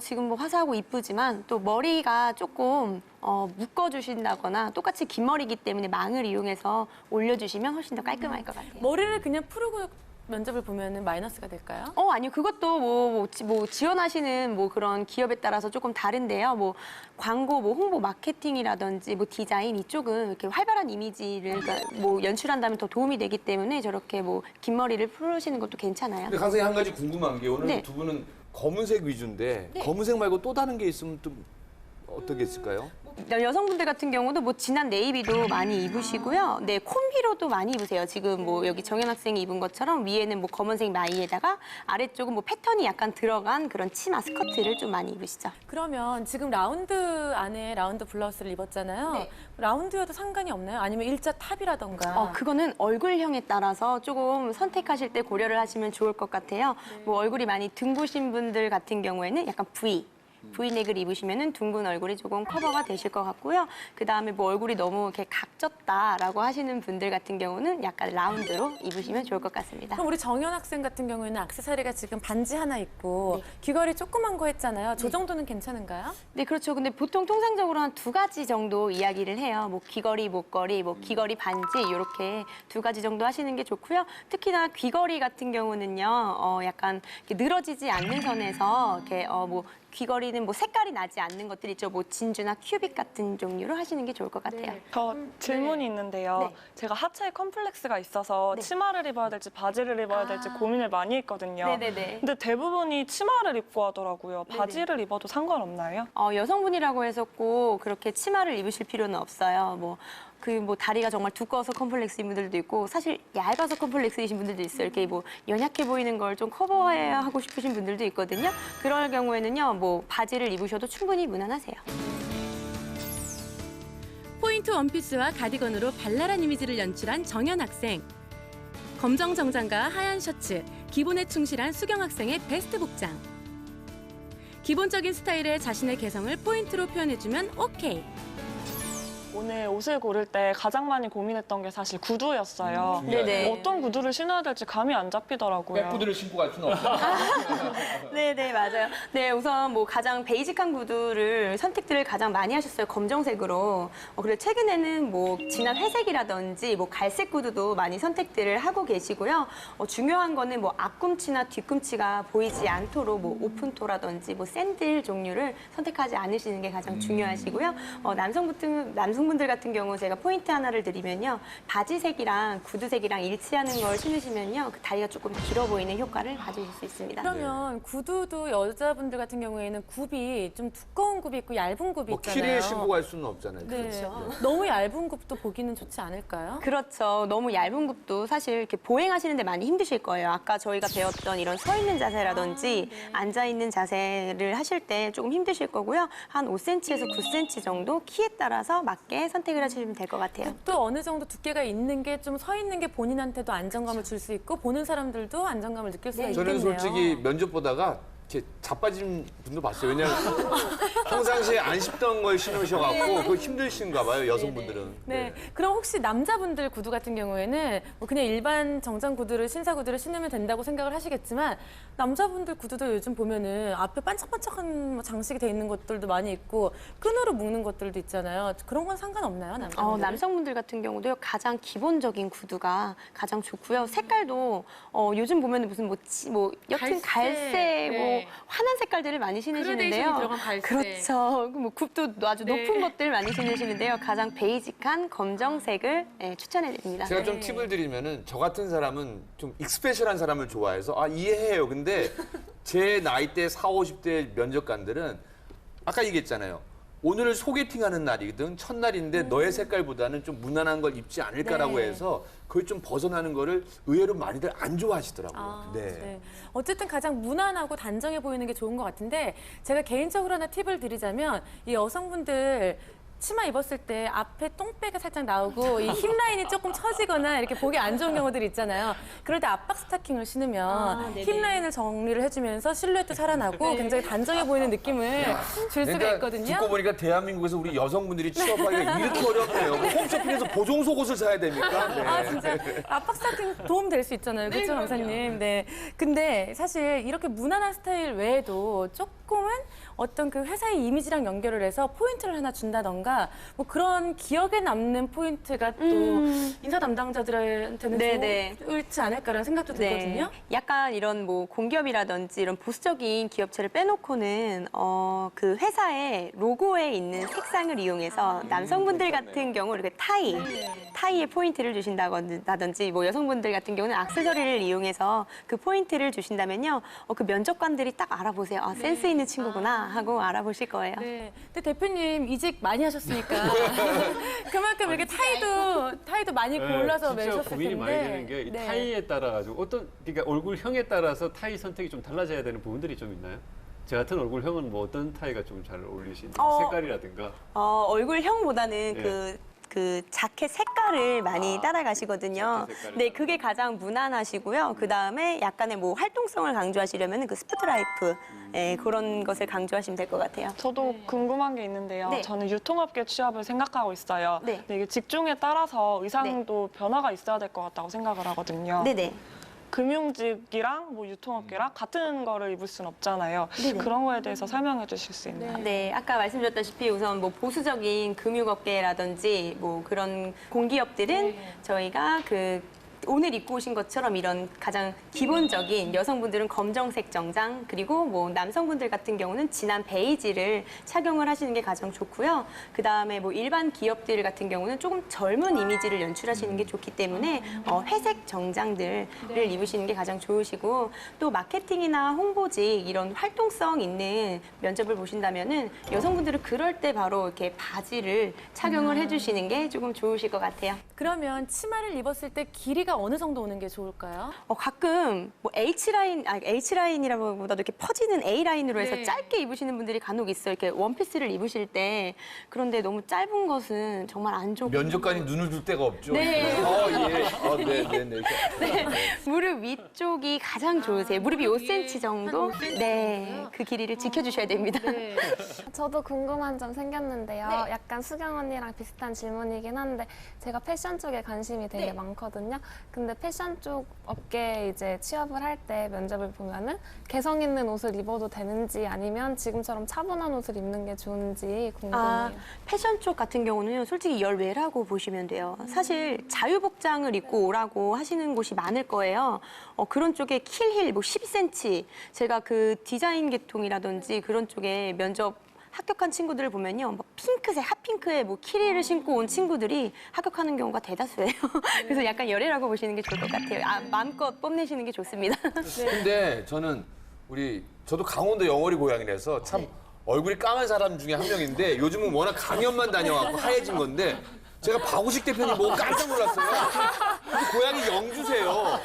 지금 뭐 화사하고 이쁘지만 또 머리가 조금 묶어주신다거나 똑같이 긴 머리이기 때문에 망을 이용해서 올려주시면 훨씬 더 깔끔할 것 같아요. 머리를 그냥 푸르고 면접을 보면 마이너스가 될까요? 아니요. 그것도 뭐 지원하시는 뭐 그런 기업에 따라서 조금 다른데요. 뭐 광고, 뭐 홍보 마케팅이라든지 뭐 디자인 이쪽은 이렇게 활발한 이미지를 그러니까 뭐 연출한다면 더 도움이 되기 때문에 저렇게 뭐 긴 머리를 풀으시는 것도 괜찮아요. 근데 강사님 한 가지 궁금한 게 오늘 네. 두 분은 검은색 위주인데 검은색 말고 또 다른 게 있으면 좀 어떤 게 있을까요? 여성분들 같은 경우도 뭐 진한 네이비도 많이 입으시고요. 네, 콤비로도 많이 입으세요. 지금 뭐 여기 정현 학생이 입은 것처럼 위에는 뭐 검은색 마이에다가 아래쪽은 뭐 패턴이 약간 들어간 그런 치마 스커트를 좀 많이 입으시죠. 그러면 지금 라운드 안에 라운드 블라우스를 입었잖아요. 네. 라운드여도 상관이 없나요? 아니면 일자 탑이라던가. 그거는 얼굴형에 따라서 조금 선택하실 때 고려를 하시면 좋을 것 같아요. 뭐 얼굴이 많이 둥그신 분들 같은 경우에는 약간 V, V넥을 입으시면은 둥근 얼굴이 조금 커버가 되실 것 같고요. 그 다음에 뭐 얼굴이 너무 이렇게 각졌다라고 하시는 분들 같은 경우는 약간 라운드로 입으시면 좋을 것 같습니다. 그럼 우리 정연 학생 같은 경우에는 액세서리가 지금 반지 하나 있고 귀걸이 조그만 거 했잖아요. 저 정도는 괜찮은가요? 네, 그렇죠. 근데 보통 통상적으로 한 2가지 정도 이야기를 해요. 뭐 귀걸이, 목걸이, 뭐 귀걸이 반지 이렇게 2가지 정도 하시는 게 좋고요. 특히나 귀걸이 같은 경우는요, 약간 이렇게 늘어지지 않는 선에서 이렇게 뭐 귀걸이는 뭐 색깔이 나지 않는 것들 있죠. 뭐 진주나 큐빅 같은 종류로 하시는 게 좋을 것 같아요. 저 질문이 있는데요. 네. 제가 하체에 컴플렉스가 있어서 네. 치마를 입어야 될지 바지를 입어야 될지 고민을 많이 했거든요. 네네네. 근데 대부분이 치마를 입고 하더라고요. 네네. 바지를 입어도 상관없나요? 여성분이라고 해서 꼭 그렇게 치마를 입으실 필요는 없어요. 뭐 다리가 정말 두꺼워서 컴플렉스인 분들도 있고 사실 얇아서 컴플렉스이신 분들도 있어요. 이렇게 뭐 연약해 보이는 걸 좀 커버해야 하고 싶으신 분들도 있거든요. 그럴 경우에는요, 뭐 바지를 입으셔도 충분히 무난하세요. 포인트 원피스와 가디건으로 발랄한 이미지를 연출한 정연 학생. 검정 정장과 하얀 셔츠, 기본에 충실한 수경 학생의 베스트 복장. 기본적인 스타일에 자신의 개성을 포인트로 표현해주면 오케이. 오늘 옷을 고를 때 가장 많이 고민했던 게 사실 구두였어요. 네네. 어떤 구두를 신어야 될지 감이 안 잡히더라고요. 백구들을 신고 갈 수는 없어요. 네네, 맞아요. 네, 우선 뭐 가장 베이직한 구두를 선택들을 가장 많이 하셨어요. 검정색으로. 그리고 최근에는 뭐 진한 회색이라든지 뭐 갈색 구두도 많이 선택들을 하고 계시고요. 중요한 거는 뭐 앞꿈치나 뒤꿈치가 보이지 않도록 뭐 오픈토라든지 뭐 샌들 종류를 선택하지 않으시는 게 가장 중요하시고요. 남성분들 같은 경우 제가 포인트 하나를 드리면요. 바지색이랑 구두색이랑 일치하는 걸 신으시면요. 그 다리가 조금 길어 보이는 효과를 가지실 수 있습니다. 그러면 구두도 여자분들 같은 경우에는 굽이 좀 두꺼운 굽이 있고 얇은 굽이 뭐 있잖아요. 키를 신고 갈 수는 없잖아요. 네. 너무 얇은 굽도 보기는 좋지 않을까요? 그렇죠. 너무 얇은 굽도 사실 이렇게 보행하시는데 많이 힘드실 거예요. 아까 저희가 배웠던 이런 서 있는 자세라든지 앉아 있는 자세를 하실 때 조금 힘드실 거고요. 한 5cm에서 9cm 정도 키에 따라서 맞게 선택을 하시면 될 것 같아요. 또 어느 정도 두께가 있는 게 좀 서 있는 게 본인한테도 안정감을 줄 수 있고 보는 사람들도 안정감을 느낄 수가 있겠네요. 저는 솔직히 면접 보다가 이렇게 자빠진 분도 봤어요. 왜냐하면 평상시에 안 신던 걸 신으셔갖고 그거 힘드신가 봐요, 여성분들은. 네. 그럼 혹시 남자분들 구두 같은 경우에는 뭐 그냥 일반 정장 구두를 신사 구두를 신으면 된다고 생각을 하시겠지만 남자분들 구두도 요즘 보면은 앞에 반짝반짝한 뭐 장식이 돼 있는 것들도 많이 있고 끈으로 묶는 것들도 있잖아요. 그런 건 상관없나요, 남자분들? 남성분들 같은 경우도요. 가장 기본적인 구두가 가장 좋고요. 색깔도 요즘 보면 무슨 옅은 갈색, 뭐 환한 색깔들을 많이 신으시는데요. 그라데이션이 들어간 갈색. 그렇죠. 뭐 굽도 아주 네. 높은 것들 많이 신으시는데요. 가장 베이직한 검정색을 추천해드립니다. 제가 좀 팁을 드리면은 저 같은 사람은 좀 익스페셜한 사람을 좋아해서 이해해요. 근데 제 나이대 40, 50대 면접관들은 아까 얘기했잖아요. 오늘 소개팅하는 날이든 첫날인데 너의 색깔보다는 좀 무난한 걸 입지 않을까라고 해서 그걸 좀 벗어나는 거를 의외로 많이들 안 좋아하시더라고요. 네. 어쨌든 가장 무난하고 단정해 보이는 게 좋은 것 같은데 제가 개인적으로 하나 팁을 드리자면 이 여성분들 치마 입었을 때 앞에 똥배가 살짝 나오고 이 힙 라인이 조금 처지거나 이렇게 보기 안 좋은 경우들이 있잖아요. 그럴 때 압박 스타킹을 신으면 힙 라인을 정리를 해주면서 실루엣도 살아나고 굉장히 단정해 보이는 느낌을 줄 수가 있거든요. 듣고 보니까 대한민국에서 우리 여성분들이 취업하기가 이렇게 어렵네요. 뭐 홈쇼핑에서 보정 속옷을 사야 됩니까? 네. 진짜 압박 스타킹 도움 될 수 있잖아요. 그렇죠, 강사님? 네. 근데 사실 이렇게 무난한 스타일 외에도 조금은 어떤 그 회사의 이미지랑 연결을 해서 포인트를 하나 준다던가 뭐 그런 기억에 남는 포인트가 또 인사 담당자들한테는 좋지 않을까라는 생각도 들거든요. 약간 이런 뭐 공기업이라든지 이런 보수적인 기업체를 빼놓고는 그 회사의 로고에 있는 색상을 이용해서 남성분들 같은 경우 이렇게 타이에 포인트를 주신다든지 뭐 여성분들 같은 경우는 액세서리를 이용해서 그 포인트를 주신다면요. 그 면접관들이 딱 알아보세요. 센스 있는 친구구나 하고 알아보실 거예요. 네. 근데 대표님 이직 많이 하셨으니까 그만큼 이렇게 타이도 많이 골라서 진짜 매셨을 고민이 텐데. 많이 되는 게 이 타이에 따라 가지고 그러니까 얼굴형에 따라서 타이 선택이 좀 달라져야 되는 부분들이 좀 있나요? 제 같은 얼굴형은 뭐 어떤 타이가 좀 잘 어울리시는지 색깔이라든가. 얼굴형보다는 그 그 자켓 색깔을 많이 따라가시거든요. 자켓 색깔을 네, 그게 가장 무난하시고요. 그 다음에 약간의 뭐 활동성을 강조하시려면 그 스포트라이프 그런 것을 강조하시면 될 것 같아요. 저도 궁금한 게 있는데요. 네. 저는 유통업계 취업을 생각하고 있어요. 네. 근데 이게 직종에 따라서 의상도 변화가 있어야 될 것 같다고 생각을 하거든요. 네네. 금융직이랑 뭐 유통업계랑 같은 거를 입을 수는 없잖아요. 네네. 그런 거에 대해서 설명해 주실 수 있나요? 네, 아까 말씀드렸다시피 우선 뭐 보수적인 금융업계라든지 뭐 그런 공기업들은 저희가 그 오늘 입고 오신 것처럼 이런 가장 기본적인 여성분들은 검정색 정장 그리고 뭐 남성분들 같은 경우는 진한 베이지를 착용을 하시는 게 가장 좋고요. 그 다음에 뭐 일반 기업들 같은 경우는 조금 젊은 이미지를 연출하시는 게 좋기 때문에 회색 정장들을 입으시는 게 가장 좋으시고 또 마케팅이나 홍보직 이런 활동성 있는 면접을 보신다면은 여성분들은 그럴 때 바로 이렇게 바지를 착용을 해주시는 게 조금 좋으실 것 같아요. 그러면 치마를 입었을 때 길이가 어느 정도 오는 게 좋을까요? 가끔 뭐 H라인이라기보다도 이렇게 퍼지는 A라인으로 해서 네. 짧게 입으시는 분들이 간혹 있어요. 이렇게 원피스를 입으실 때. 그런데 너무 짧은 것은 정말 안 좋고. 면접관이 눈을 줄 데가 없죠. 네. 네네네. 무릎 위쪽이 가장 좋으세요. 무릎이 5cm 정도? 네. 그 길이를 지켜주셔야 됩니다. 저도 궁금한 점 생겼는데요. 약간 수경 언니랑 비슷한 질문이긴 한데 제가 패션 쪽에 관심이 되게 많거든요. 근데 패션 쪽 업계에 이제 취업을 할 때 면접을 보면은 개성 있는 옷을 입어도 되는지 아니면 지금처럼 차분한 옷을 입는 게 좋은지 궁금해요. 패션 쪽 같은 경우는 솔직히 열외라고 보시면 돼요. 사실 자유복장을 입고 오라고 하시는 곳이 많을 거예요. 그런 쪽에 킬힐 뭐 10cm 제가 그 디자인 계통이라든지 그런 쪽에 면접 합격한 친구들을 보면요, 뭐 핑크색, 핫핑크에 뭐 키리를 신고 온 친구들이 합격하는 경우가 대다수예요. 그래서 약간 열애라고 보시는 게 좋을 것 같아요. 마음껏 뽐내시는 게 좋습니다. 근데 저도 강원도 영월이 고향이라서 참 얼굴이 까만 사람 중에 한 명인데 요즘은 워낙 강연만 다녀갖고 하얘진 건데 제가 박우식 대표님 보고 깜짝 놀랐어요. 근데 고향이 영주세요.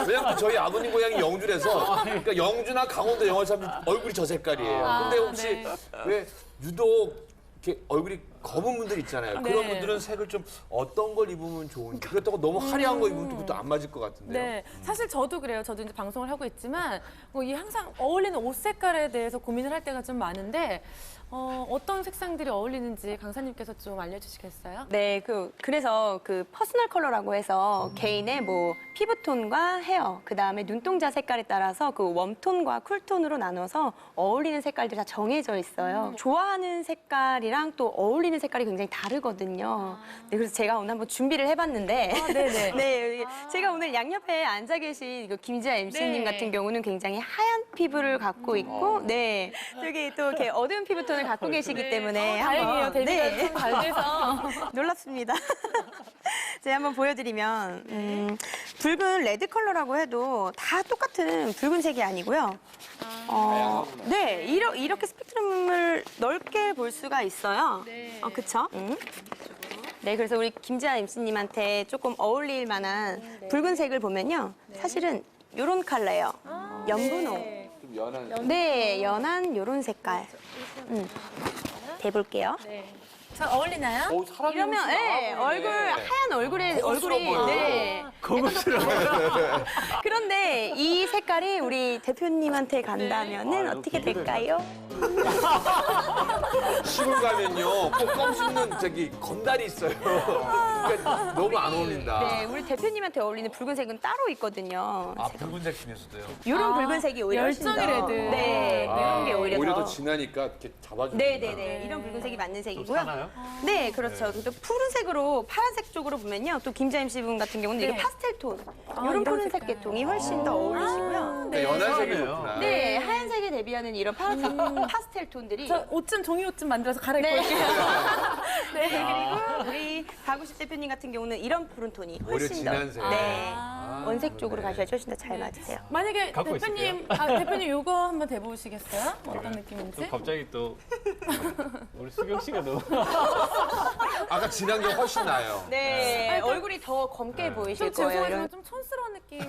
왜냐면 저희 아버님 고향이 영주라서 그러니까 영주나 강원도 영월 사람 얼굴이 저 색깔이에요. 근데 혹시 왜 유독 이렇게 얼굴이 검은 분들 있잖아요. 그런 분들은 색을 좀 어떤 걸 입으면 좋은지 그렇다고 너무 화려한 거 입으면 그것도 안 맞을 것 같은데요. 네, 사실 저도 그래요. 저도 이제 방송을 하고 있지만 이 항상 어울리는 옷 색깔에 대해서 고민을 할 때가 좀 많은데 어떤 색상들이 어울리는지 강사님께서 좀 알려주시겠어요? 네, 그래서 그 퍼스널 컬러라고 해서 개인의 뭐 피부톤과 헤어, 그 다음에 눈동자 색깔에 따라서 그 웜톤과 쿨톤으로 나눠서 어울리는 색깔들이 다 정해져 있어요. 좋아하는 색깔이랑 또 어울리는 색깔이 굉장히 다르거든요. 네, 그래서 제가 오늘 한번 준비를 해봤는데, 네네. 네, 제가 오늘 양옆에 앉아 계신 그 김지아 MC님 같은 경우는 굉장히 하얀 피부를 갖고 있고, 네, 되게 또 이렇게 어두운 피부톤을 갖고 계시기 때문에 다행이에요. 한번, 데뷔가 좀 잘 돼서. 놀랍습니다. 제가 한번 보여드리면 붉은 레드 컬러라고 해도 다 똑같은 붉은색이 아니고요. 네, 이렇게 스펙트럼을 넓게 볼 수가 있어요. 그쵸? 네, 그래서 우리 김지아 MC님한테 조금 어울릴 만한 붉은색을 보면요. 사실은 이런 컬러예요. 연분홍. 좀 연한. 네, 연한 이런 색깔. 대볼게요. 잘 어울리나요? 사람이 이러면 훨씬 나아 네, 보이네. 하얀 얼굴에 고급스러워 얼굴이 보여요. 네. 그런데 이 색깔이 우리 대표님한테 간다면은 어떻게 될까요? 시골 가면요 꼭 껌 씹는 저기 건달이 있어요. 그러니까 너무 안 어울린다. 네, 우리 대표님한테 어울리는 붉은색은 따로 있거든요. 붉은색 중에서도요. 이런 붉은색이 오히려 훨씬 더 열정의 레드. 네, 이런 게 오히려 더 진하니까 이렇게 잡아주는. 네네네. 이런 붉은색이 맞는 색이고요. 사나요? 네, 그렇죠. 또 푸른색으로 파란색 쪽으로 보면요. 또 김자임 씨분 같은 경우는 이게 파스텔 톤. 이런 이런 푸른색 색깔. 계통이 훨씬 더 어울리시고요. 그러니까 연한색이 그러네요. 좋구나. 네, 하얀색에 대비하는 이런 파스텔 톤들이 저 종이 옷 좀 만들어서 갈아입고 네. 올게요. 네, 그리고 우리 박우식 대표님 같은 경우는 이런 푸른 톤이 오히려 훨씬 더 진한 색. 네, 원색 쪽으로 가셔야 훨씬 더 잘 맞으세요. 만약에 갖고 대표님 요거 한번 대보시겠어요? 어떤 느낌인지? 갑자기 또 우리 수경 씨가 너무 아까 진한 게 훨씬 나아요. 네, 얼굴이 더 검게 보이실 거예요. 죄송하지만 이런. 좀 촌스러운 느낌이.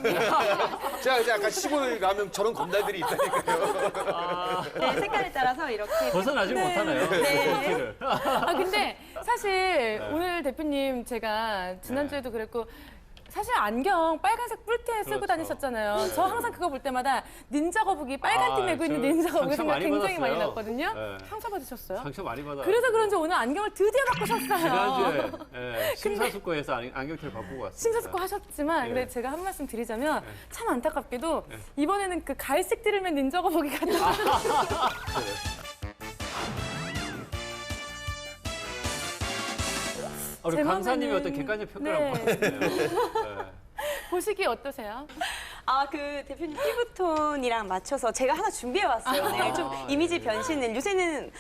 제가 이제 아까 시골 가면 저런 건달들이 있다니까요. 네, 색깔에 따라서 이렇게 벗어나지 못하네요. 네. 를 근데 사실 오늘 대표님 제가 지난주에도 그랬고 사실 안경 빨간색 뿔테 쓰고 그렇죠. 다니셨잖아요. 저 항상 그거 볼 때마다 닌자 거북이 빨간 티 메고 있는 저 닌자 거북이 상처 생각 많이 굉장히 많이 받았어요. 났거든요. 네. 상처 받으셨어요? 상처 많이 받아. 그래서 그런지 오늘 안경을 드디어 바꾸셨어요. 지난주에 심사숙고해서 안경테를 바꾸고 왔어요. 심사숙고 하셨지만 네. 근데 제가 한 말씀 드리자면 참 안타깝게도 이번에는 그 갈색 띠를 맨 닌자 거북이가 나왔어요. 우리 제 강사님이 맘에는- 어떤 객관적 평가를 네. 한번 받았네요. 보시기 어떠세요? 아, 그 대표님 피부톤이랑 맞춰서 제가 하나 준비해 왔어요. 네, 좀 이미지 변신을 요새는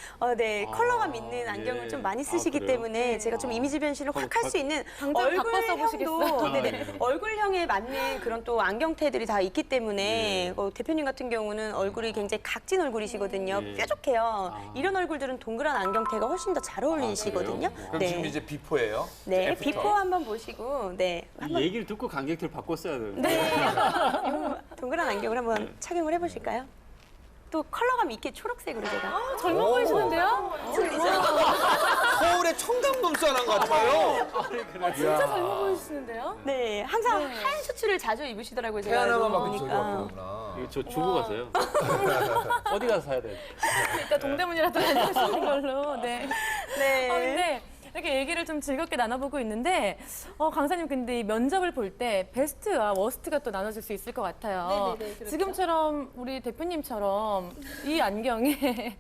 컬러감 있는 안경을 예. 좀 많이 쓰시기 그래요? 때문에 제가 좀 이미지 변신을 확 할 수 있는 당장 바꿔 써보시겠어요? 얼굴형도 네. 네네, 얼굴형에 맞는 그런 또 안경테들이 다 있기 때문에 대표님 같은 경우는 얼굴이 굉장히 각진 얼굴이시거든요. 예. 뾰족해요. 이런 얼굴들은 동그란 안경테가 훨씬 더 잘 어울리시거든요. 그럼 지금 이제 비포예요? 네, 애프터. 비포 한번 보시고 네. 이 얘기를 듣고 안경테를 바꿨어야 되는데. 네. 요 동그란 안경을 한번 착용을 해보실까요? 또 컬러감 있게 초록색으로 제가. 젊어 보이시는데요? 서울의 청담동 사람 같아요. 진짜 젊어 보이시는데요? 네, 항상 하얀 셔츠를 자주 입으시더라고요. 제가 태어나만 알고 바뀌 저기 보니까. 바뀌구나. 이거 저 주고 가세요. 어디 가서 사야 돼? 이따 동대문이라도 다니시는 걸로. 네. 네. 근데 이렇게 얘기를 좀 즐겁게 나눠보고 있는데 강사님 근데 이 면접을 볼 때 베스트와 워스트가 또 나눠질 수 있을 것 같아요. 네네네, 그렇죠. 지금처럼 우리 대표님처럼 이 안경에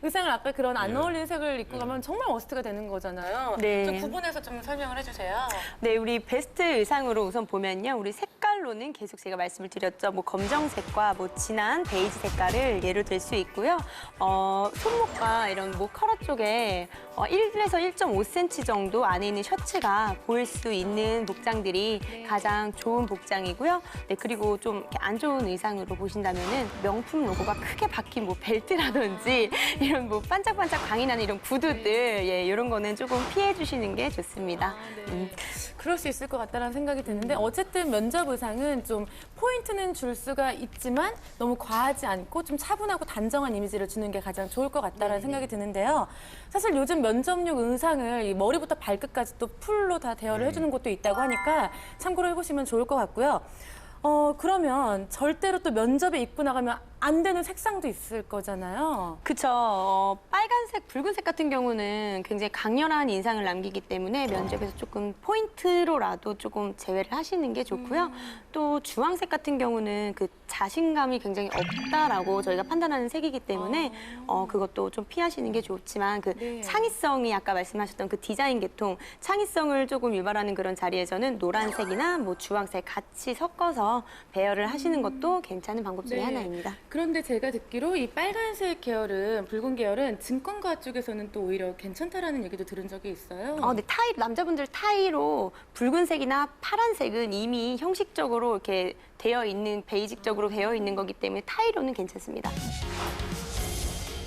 의상을 아까 그런 안 어울리는 색을 입고 가면 정말 워스트가 되는 거잖아요. 네. 좀 구분해서 좀 설명을 해주세요. 네, 우리 베스트 의상으로 우선 보면요. 우리 색깔로는 계속 제가 말씀을 드렸죠. 뭐 검정색과 뭐 진한 베이지 색깔을 예로 들 수 있고요. 손목과 이런 목 커러 쪽에 1에서 1.5cm 정도 안에 있는 셔츠가 보일 수 있는 복장들이 가장 좋은 복장이고요. 네, 그리고 좀 이렇게 안 좋은 의상으로 보신다면은 명품 로고가 크게 박힌 뭐 벨트라든지 이런 뭐 반짝반짝 광이 나는 이런 구두들 이런 거는 조금 피해 주시는 게 좋습니다. 그럴 수 있을 것 같다는 생각이 드는데 어쨌든 면접 의상은 좀 포인트는 줄 수가 있지만 너무 과하지 않고 좀 차분하고 단정한 이미지를 주는 게 가장 좋을 것 같다는 생각이 드는데요. 사실 요즘 면접용 의상을 이 머리부터 발끝까지 또 풀로 다 대여를 해주는 곳도 있다고 하니까 참고로 해보시면 좋을 것 같고요. 그러면 절대로 또 면접에 입고 나가면 안 되는 색상도 있을 거잖아요. 그쵸. 빨간색, 붉은색 같은 경우는 굉장히 강렬한 인상을 남기기 때문에 면접에서 조금 포인트로라도 조금 제외를 하시는 게 좋고요. 또 주황색 같은 경우는 그 자신감이 굉장히 없다라고 저희가 판단하는 색이기 때문에 그것도 좀 피하시는 게 좋지만 그 네. 창의성이 아까 말씀하셨던 그 디자인 계통, 창의성을 조금 유발하는 그런 자리에서는 노란색이나 뭐 주황색 같이 섞어서 배열을 하시는 것도 괜찮은 방법 중에 네. 하나입니다. 그런데 제가 듣기로 이 빨간색 계열은, 붉은 계열은 증권가 쪽에서는 또 오히려 괜찮다라는 얘기도 들은 적이 있어요. 네, 남자분들 타이로 붉은색이나 파란색은 이미 형식적으로 이렇게 되어 있는, 베이직적으로 되어 있는 거기 때문에 타이로는 괜찮습니다.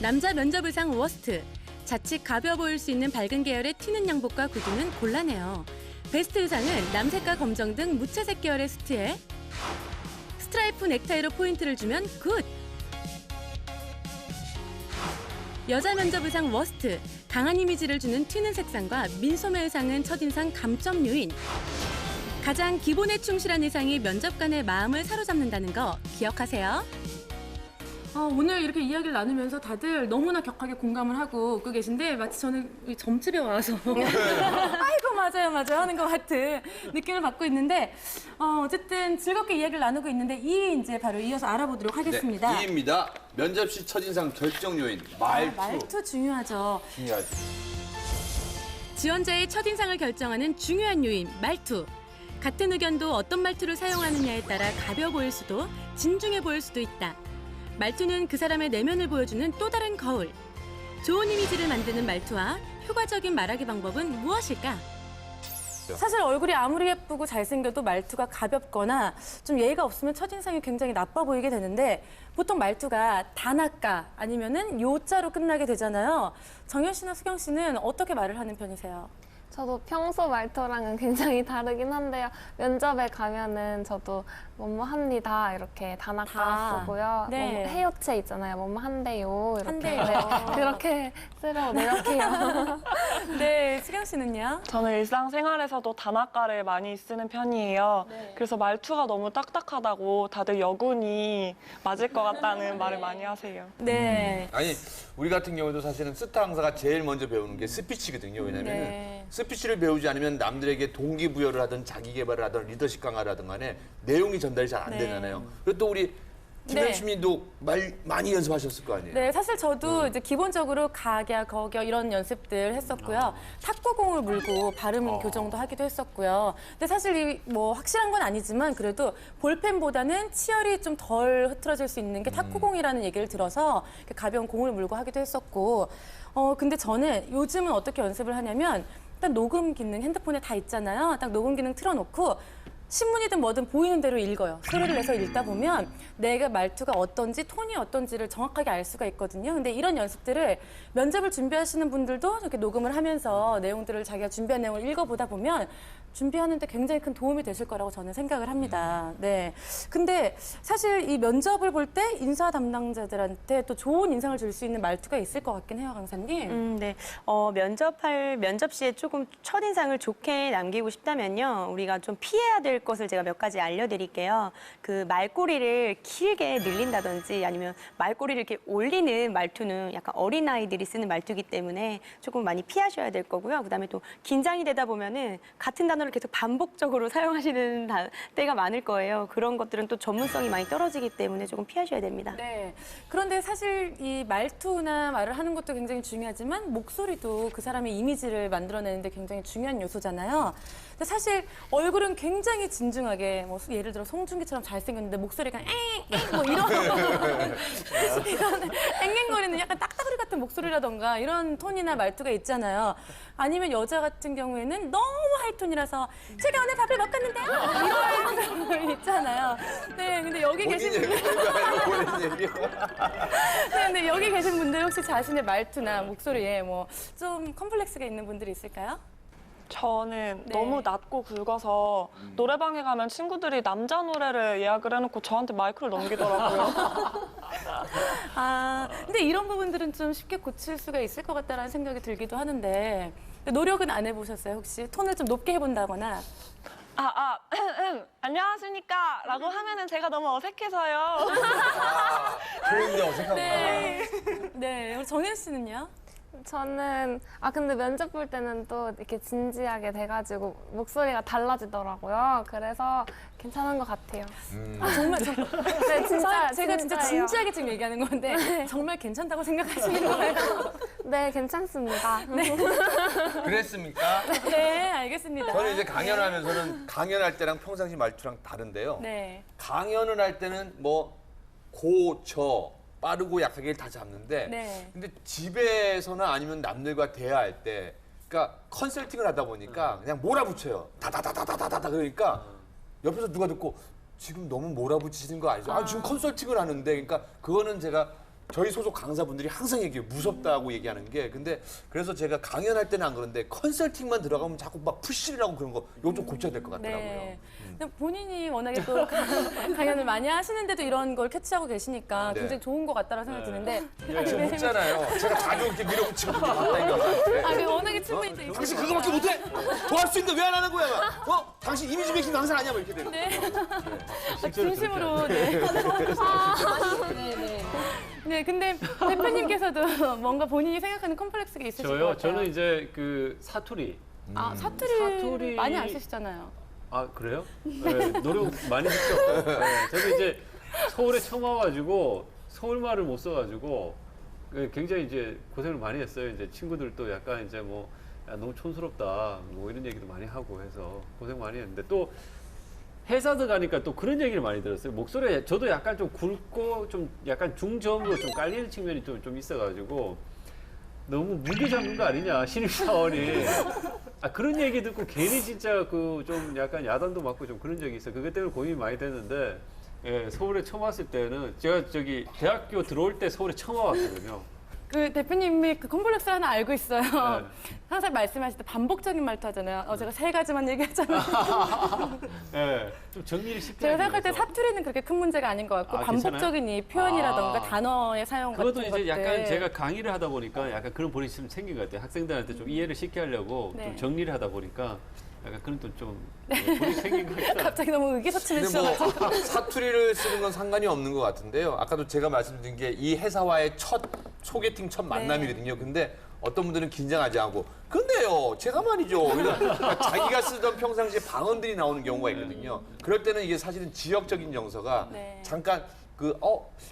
남자 면접 의상 워스트. 자칫 가벼워 보일 수 있는 밝은 계열의 튀는 양복과 구두는 곤란해요. 베스트 의상은 남색과 검정 등 무채색 계열의 수트에 스트라이프 넥타이로 포인트를 주면 굿! 여자 면접 의상 워스트. 강한 이미지를 주는 튀는 색상과 민소매 의상은 첫인상 감점 요인. 가장 기본에 충실한 의상이 면접관의 마음을 사로잡는다는 거 기억하세요. 오늘 이렇게 이야기를 나누면서 다들 너무나 격하게 공감을 하고 웃고 계신데 마치 저는 이 점집에 와서 아이고 맞아요 하는 것 같은 느낌을 받고 있는데 어쨌든 즐겁게 이야기를 나누고 있는데 이제 바로 이어서 알아보도록 하겠습니다. 네, 2입니다. 면접 시 첫인상 결정 요인 말투. 말투 중요하죠. 중요하죠. 지원자의 첫인상을 결정하는 중요한 요인, 말투. 같은 의견도 어떤 말투를 사용하느냐에 따라 가벼워 보일 수도 진중해 보일 수도 있다. 말투는 그 사람의 내면을 보여주는 또 다른 거울. 좋은 이미지를 만드는 말투와 효과적인 말하기 방법은 무엇일까? 사실 얼굴이 아무리 예쁘고 잘생겨도 말투가 가볍거나 좀 예의가 없으면 첫인상이 굉장히 나빠 보이게 되는데 보통 말투가 단아까 아니면은 요자로 끝나게 되잖아요. 정현 씨나 수경 씨는 어떻게 말을 하는 편이세요? 저도 평소 말투랑은 굉장히 다르긴 한데요. 면접에 가면은 저도 뭐뭐 합니다 이렇게 단아까 다. 쓰고요. 네. 뭐뭐 해요체 있잖아요. 뭐뭐 한대요 이렇게 한대요. 네, 그렇게 쓰려고 노력해요. 네, 수경 씨는요? 저는 일상생활에서도 단아가를 많이 쓰는 편이에요. 네. 그래서 말투가 너무 딱딱하다고 다들 여군이 맞을 것 같다는 말을 많이 하세요. 네. 아니 우리 같은 경우도 사실은 스타 강사가 제일 먼저 배우는 게 스피치거든요. 왜냐하면 네. 스피치를 배우지 않으면 남들에게 동기부여를 하든 자기 개발을 하든 리더십 강화를 하든 간에 내용이 전달이 잘 안 네. 되잖아요. 그리고 또 우리 김현수님도 말 많이 연습하셨을 거 아니에요. 네, 사실 저도 이제 기본적으로 가겨, 거겨 이런 연습들 했었고요. 탁구공을 물고 발음 교정도 하기도 했었고요. 근데 사실 이 뭐 확실한 건 아니지만 그래도 볼펜보다는 치열이 좀 덜 흐트러질 수 있는 게 탁구공이라는 얘기를 들어서 이렇게 가벼운 공을 물고 하기도 했었고. 근데 저는 요즘은 어떻게 연습을 하냐면 일단 녹음 기능 핸드폰에 다 있잖아요. 딱 녹음 기능 틀어놓고 신문이든 뭐든 보이는 대로 읽어요. 소리를 내서 읽다 보면 내가 말투가 어떤지 톤이 어떤지를 정확하게 알 수가 있거든요. 근데 이런 연습들을 면접을 준비하시는 분들도 이렇게 녹음을 하면서 내용들을 자기가 준비한 내용을 읽어보다 보면 준비하는데 굉장히 큰 도움이 되실 거라고 저는 생각을 합니다. 네. 근데 사실 이 면접을 볼 때 인사 담당자들한테 또 좋은 인상을 줄 수 있는 말투가 있을 것 같긴 해요, 강사님. 네. 면접 시에 조금 첫인상을 좋게 남기고 싶다면요. 우리가 좀 피해야 될 것을 제가 몇 가지 알려드릴게요. 그 말꼬리를 길게 늘린다든지 아니면 말꼬리를 이렇게 올리는 말투는 약간 어린아이들이 쓰는 말투이기 때문에 조금 많이 피하셔야 될 거고요. 그다음에 또 긴장이 되다 보면은 같은 단어를 계속 반복적으로 사용하시는 때가 많을 거예요. 그런 것들은 또 전문성이 많이 떨어지기 때문에 조금 피하셔야 됩니다. 네. 그런데 사실 이 말투나 말을 하는 것도 굉장히 중요하지만 목소리도 그 사람의 이미지를 만들어내는데 굉장히 중요한 요소잖아요. 근데 사실 얼굴은 굉장히 진중하게 뭐 예를 들어 송중기처럼 잘생겼는데 목소리가 뭐 이런 이런 앵앵거리는 약간 딱따구리 같은 목소리라던가 이런 톤이나 말투가 있잖아요. 아니면 여자 같은 경우에는 너무 하이톤이라서 제가 오늘 밥을 먹었는데요. 이런 경우 있잖아요. 네, 근데 여기 계신 본인 분들 얘기가 아니고 본인 얘기. 네, 근데 여기 계신 분들 혹시 자신의 말투나 목소리에 뭐 좀 컴플렉스가 있는 분들이 있을까요? 저는 네. 너무 낮고 굵어서 노래방에 가면 친구들이 남자 노래를 예약을 해놓고 저한테 마이크를 넘기더라고요. 근데 이런 부분들은 좀 쉽게 고칠 수가 있을 것 같다라는 생각이 들기도 하는데 노력은 안 해보셨어요? 혹시 톤을 좀 높게 해본다거나? 안녕하십니까 라고 하면은 제가 너무 어색해서요. 그런데 어색하구나. 네, 우리 정현 씨는요? 저는 근데 면접 볼 때는 또 이렇게 진지하게 돼가지고 목소리가 달라지더라고요. 그래서 괜찮은 것 같아요. 정말 네, 진짜 제가 진짜 진짜예요. 진지하게 지금 얘기하는 건데 정말 괜찮다고 생각하시는 거예요? 네, 괜찮습니다. 그랬습니까? 네, 알겠습니다. 저는 이제 강연을 하면서는 강연할 때랑 평상시 말투랑 다른데요. 네. 강연을 할 때는 뭐 고, 저, 빠르고 약하게 다 잡는데 네. 근데 집에서나 아니면 남들과 대화할 때 그러니까 컨설팅을 하다 보니까 그냥 몰아붙여요. 다다다다다다다 그러니까 옆에서 누가 듣고 지금 너무 몰아붙이시는 거 아니죠? 지금 컨설팅을 하는데 그러니까 그거는 제가 저희 소속 강사분들이 항상 얘기해요. 무섭다고 얘기하는 게. 근데 그래서 제가 강연할 때는 안 그런데 컨설팅만 들어가면 자꾸 막 푸시를 하고 그런 거 이거 좀 고쳐야 될 것 같더라고요. 네. 근데 본인이 워낙에 또 강연을 많이 하시는데도 이런 걸 캐치하고 계시니까 네. 굉장히 좋은 것 같다라는 생각이 드는데 지금 묻잖아요. 제가 자주 이렇게 밀어붙이고 봤다니까. 그 워낙에 충분히 또 있고 당신 그거밖에 못해? 더 할 수 있는데 왜 안 하는 거야? 막. 당신 이미지 메이킹 강사 아니야? 뭐 이렇게 되는. 네. 진심으로 네. 네, 근데 대표님께서도 뭔가 본인이 생각하는 컴플렉스가 있으실 것 저요? 같아요. 저는 이제 그 사투리. 사투리 많이 안 쓰시잖아요. 아 그래요? 네, 노력 많이 했죠. 네, 저도 이제 서울에 처음 와가지고 서울 말을 못 써가지고 굉장히 이제 고생을 많이 했어요. 이제 친구들도 약간 이제 뭐 야, 너무 촌스럽다 뭐 이런 얘기도 많이 하고 해서 고생 많이 했는데 또 회사들 가니까 또 그런 얘기를 많이 들었어요. 목소리가 저도 약간 좀 굵고 좀 약간 중저음으로 좀 깔리는 측면이 좀 있어가지고 너무 무게 잡는 거 아니냐 신입사원이. 그런 얘기 듣고 괜히 진짜 그 좀 약간 야단도 맞고 좀 그런 적이 있어요. 그것 때문에 고민이 많이 됐는데 서울에 처음 왔을 때는 제가 저기 대학교 들어올 때 서울에 처음 와봤거든요. 그 대표님이 그 콤플렉스 하나 알고 있어요. 네. 항상 말씀하실 때 반복적인 말투 하잖아요. 제가 3가지만 얘기하잖아요. 네, 좀 정리를 쉽게 제가 하기 생각할 때 위해서. 사투리는 그렇게 큰 문제가 아닌 것 같고 아, 반복적인 이 표현이라던가 아. 단어의 사용 같은 그것도 것들. 이제 약간 제가 강의를 하다 보니까 약간 그런 버릇이 좀 생긴 것 같아요. 학생들한테 좀 이해를 쉽게 하려고 네. 좀 정리를 하다 보니까 약간 그런 또좀 버릇이 생긴 것 같아요. 갑자기 너무 의기소침해지셔가지고. 근데 뭐 사투리를 쓰는 건 상관이 없는 것 같은데요. 아까도 제가 말씀드린 게 이 회사와의 첫 소개팅 첫 만남이거든요. 근데 어떤 분들은 긴장하지 않고 근데요 제가 말이죠. 그러니까 자기가 쓰던 평상시에 방언들이 나오는 경우가 있거든요. 그럴 때는 이게 사실은 지역적인 정서가 네. 잠깐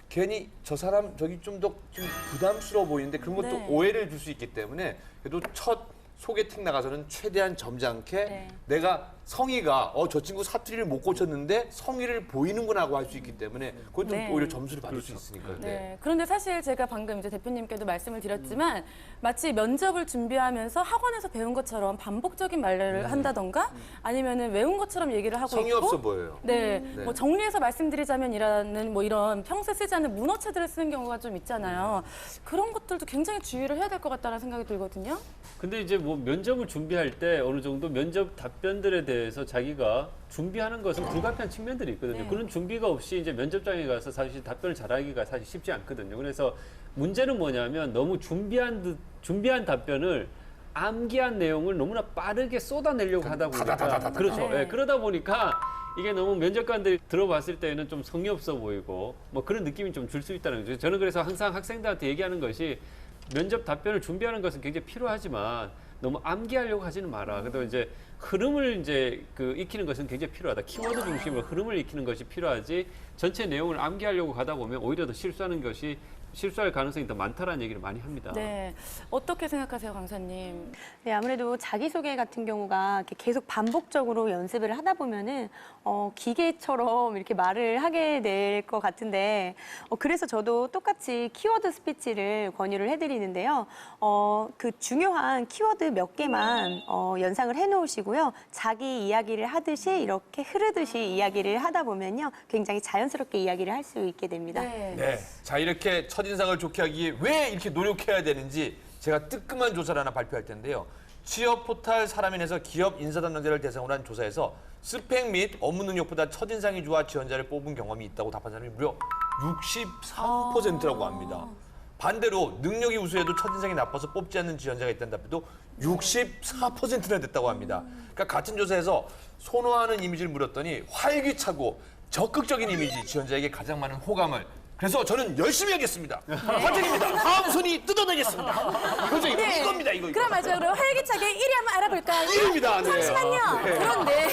괜히 저 사람 저기 좀 더 좀 부담스러워 보이는데 그런 것도 네. 오해를 줄 수 있기 때문에 그래도 첫 소개팅 나가서는 최대한 점잖게 네. 내가 성의가 저 친구 사투리를 못 고쳤는데 성의를 보이는구나 하고 할 수 있기 때문에 그건 좀 네. 오히려 점수를 받을 수 있으니까요. 네. 그런데 사실 제가 방금 이제 대표님께도 말씀을 드렸지만 마치 면접을 준비하면서 학원에서 배운 것처럼 반복적인 말을 한다던가 아니면은 외운 것처럼 얘기를 하고 성의 있고 없어 보여요. 네. 네. 뭐 정리해서 말씀드리자면이라는 뭐 이런 평소에 쓰지 않는 문어체들을 쓰는 경우가 좀 있잖아요. 그런 것들도 굉장히 주의를 해야 될 것 같다는 생각이 들거든요. 근데 이제 뭐 면접을 준비할 때 어느 정도 면접 답변들에 대해서 자기가 준비하는 것은 불가피한 측면들이 있거든요. 네. 그런 준비가 없이 이제 면접장에 가서 사실 답변을 잘하기가 사실 쉽지 않거든요. 그래서 문제는 뭐냐면 너무 준비한 답변을 암기한 내용을 너무나 빠르게 쏟아내려고 하다 보니까 그렇죠. 네. 예, 그러다 보니까 이게 너무 면접관들이 들어봤을 때는 좀 성의 없어 보이고 뭐 그런 느낌이 좀 줄 수 있다는 거죠. 저는 그래서 항상 학생들한테 얘기하는 것이 면접 답변을 준비하는 것은 굉장히 필요하지만 너무 암기하려고 하지는 마라. 그래도 이제 흐름을 이제 익히는 것은 굉장히 필요하다. 키워드 중심으로 흐름을 익히는 것이 필요하지 전체 내용을 암기하려고 가다 보면 오히려 더 실수할 가능성이 더 많다라는 얘기를 많이 합니다. 네. 어떻게 생각하세요, 강사님? 네, 아무래도 자기소개 같은 경우가 이렇게 계속 반복적으로 연습을 하다 보면은 기계처럼 이렇게 말을 하게 될 것 같은데 그래서 저도 똑같이 키워드 스피치를 권유를 해드리는데요. 그 중요한 키워드 몇 개만 연상을 해놓으시고요. 자기 이야기를 하듯이 이렇게 흐르듯이 이야기를 하다 보면요. 굉장히 자연스럽게 이야기를 할 수 있게 됩니다. 네. 자, 이렇게 첫인상을 좋게 하기 위해 왜 이렇게 노력해야 되는지 제가 뜨끔한 조사를 하나 발표할 텐데요. 취업 포털 사람인에서 기업 인사 담당자를 대상으로 한 조사에서 스펙 및 업무 능력보다 첫인상이 좋아 지원자를 뽑은 경험이 있다고 답한 사람이 무려 63%라고 합니다. 반대로 능력이 우수해도 첫인상이 나빠서 뽑지 않는 지원자가 있다는 답변도 64%나 됐다고 합니다. 그러니까 같은 조사에서 선호하는 이미지를 물었더니 활기차고 적극적인 이미지 지원자에게 가장 많은 호감을. 그래서 저는 열심히 하겠습니다. 화제입니다. 다음 순위 뜯어내겠습니다. 이거죠, 이겁니다, 이거. 그럼 맞아요. 그럼 활기차게 1위 한번 알아볼까요? 1위입니다. 네. 잠시만요. 네. 그런데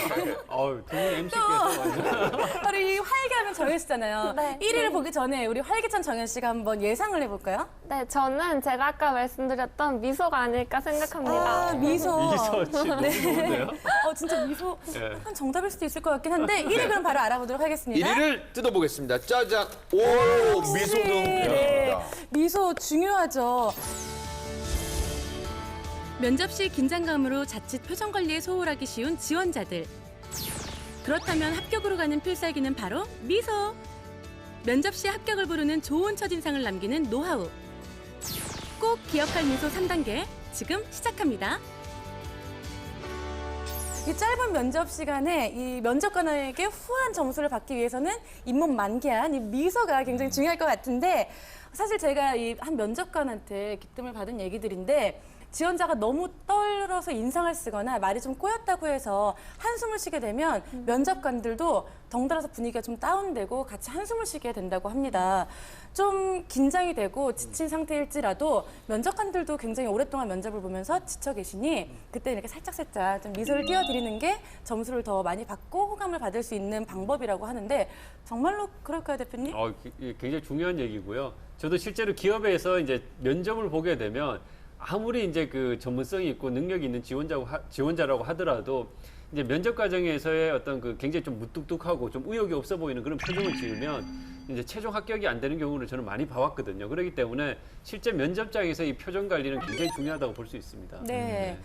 두분 MC께서 바로 이 활기하면 정현 씨잖아요. 네. 1위를 보기 전에 우리 활기찬 정현 씨가 한번 예상을 해볼까요? 네, 저는 제가 아까 말씀드렸던 미소가 아닐까 생각합니다. 미소. 진짜 너무 좋은데요? 진짜 미소 네. 약간 정답일 수도 있을 것 같긴 한데 1위 그럼 바로 알아보도록 하겠습니다. 1위를 뜯어보겠습니다. 짜잔. 오, 미소등. 네. 미소 중요하죠. 면접 시 긴장감으로 자칫 표정 관리에 소홀하기 쉬운 지원자들. 그렇다면 합격으로 가는 필살기는 바로 미소. 면접 시 합격을 부르는 좋은 첫인상을 남기는 노하우. 꼭 기억할 미소 3단계 지금 시작합니다. 이 짧은 면접 시간에 이 면접관에게 후한 점수를 받기 위해서는 잇몸 만개한 이 미소가 굉장히 중요할 것 같은데 사실 제가 이 한 면접관한테 기뜸을 받은 얘기들인데 지원자가 너무 떨어서 인상을 쓰거나 말이 좀 꼬였다고 해서 한숨을 쉬게 되면 면접관들도 덩달아서 분위기가 좀 다운되고 같이 한숨을 쉬게 된다고 합니다. 좀 긴장이 되고 지친 상태일지라도 면접관들도 굉장히 오랫동안 면접을 보면서 지쳐 계시니 그때 이렇게 살짝살짝 좀 미소를 띄워드리는 게 점수를 더 많이 받고 호감을 받을 수 있는 방법이라고 하는데 정말로 그럴까요, 대표님? 굉장히 중요한 얘기고요. 저도 실제로 기업에서 이제 면접을 보게 되면 아무리 이제 그 전문성이 있고 능력이 있는 지원자라고 하더라도 이제 면접 과정에서의 어떤 그 굉장히 좀 무뚝뚝하고 좀 의욕이 없어 보이는 그런 표정을 지으면 이제 최종 합격이 안 되는 경우를 저는 많이 봐왔거든요. 그렇기 때문에 실제 면접장에서 이 표정 관리는 굉장히 중요하다고 볼 수 있습니다. 네.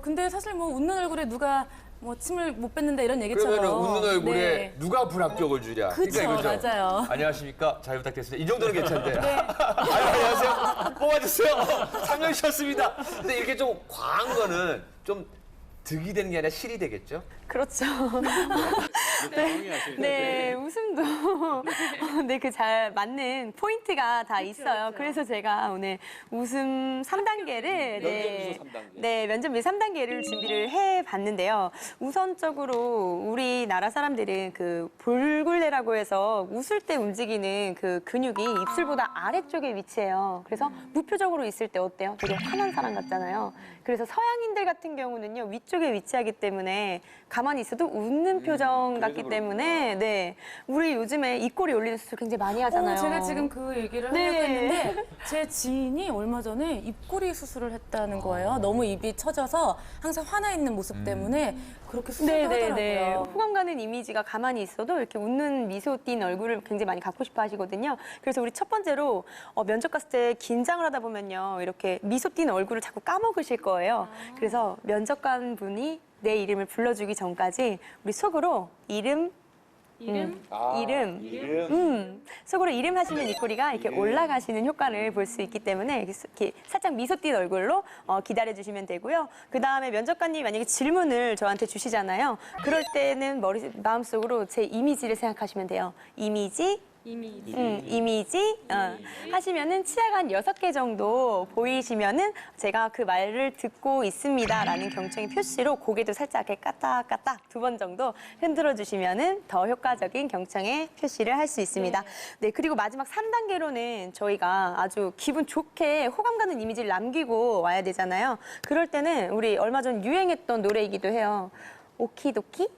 근데 사실 뭐 웃는 얼굴에 누가 뭐 침을 못 뱉는다 이런 얘기처럼. 그러면 웃는 얼굴에 네. 누가 불합격을 주랴. 그쵸, 이거죠. 맞아요. 안녕하십니까. 잘 부탁드렸습니다. 이 정도는 괜찮은데. 안녕하세요. 뽑아주세요. 3년 쉬었습니다. 근데 이렇게 좀 과한 거는 좀 득이 되는 게 아니라 실이 되겠죠? 그렇죠. 네, 웃음도 네, 그 잘 맞는 포인트가 다 있어요. 그래서 제가 오늘 웃음 3단계를 면접 미소 3단계를 준비를 해 봤는데요. 우선적으로 우리나라 사람들은 그 볼굴레라고 해서 웃을 때 움직이는 그 근육이 입술보다 아래쪽에 위치해요. 그래서 무표정으로 있을 때 어때요? 되게 화난 사람 같잖아요. 그래서 서양인들 같은 경우는요, 위쪽에 위치하기 때문에 가만히 있어도 웃는 표정 같기 때문에 네, 우리 요즘에 입꼬리 올리는 수술 굉장히 많이 하잖아요. 제가 지금 그 얘기를 네. 하려고 했는데 제 지인이 얼마 전에 입꼬리 수술을 했다는 거예요. 너무 입이 처져서 항상 화나 있는 모습 때문에 그렇게 수술을 하더라고요. 호감 가는 이미지가 가만히 있어도 이렇게 웃는 미소 띤 얼굴을 굉장히 많이 갖고 싶어 하시거든요. 그래서 우리 첫 번째로 면접 갔을 때 긴장을 하다 보면요, 이렇게 미소 띤 얼굴을 자꾸 까먹으실 거예요. 그래서 면접관 분이 내 이름을 불러주기 전까지 우리 속으로 이름, 속으로 이름 하시면 입꼬리가 이렇게 올라가시는 효과를 볼 수 있기 때문에 이렇게 살짝 미소 띈 얼굴로 기다려 주시면 되고요. 그 다음에 면접관님이 만약에 질문을 저한테 주시잖아요. 그럴 때는 마음속으로 제 이미지를 생각하시면 돼요. 이미지 하시면은 치아가 한 6개 정도 보이시면은 제가 그 말을 듣고 있습니다라는 경청의 표시로 고개도 살짝 이렇게 까딱까딱 2번 정도 흔들어 주시면은 더 효과적인 경청의 표시를 할 수 있습니다. 네, 그리고 마지막 3단계로는 저희가 아주 기분 좋게 호감 가는 이미지를 남기고 와야 되잖아요. 그럴 때는 우리 얼마 전 유행했던 노래이기도 해요. 오키도키?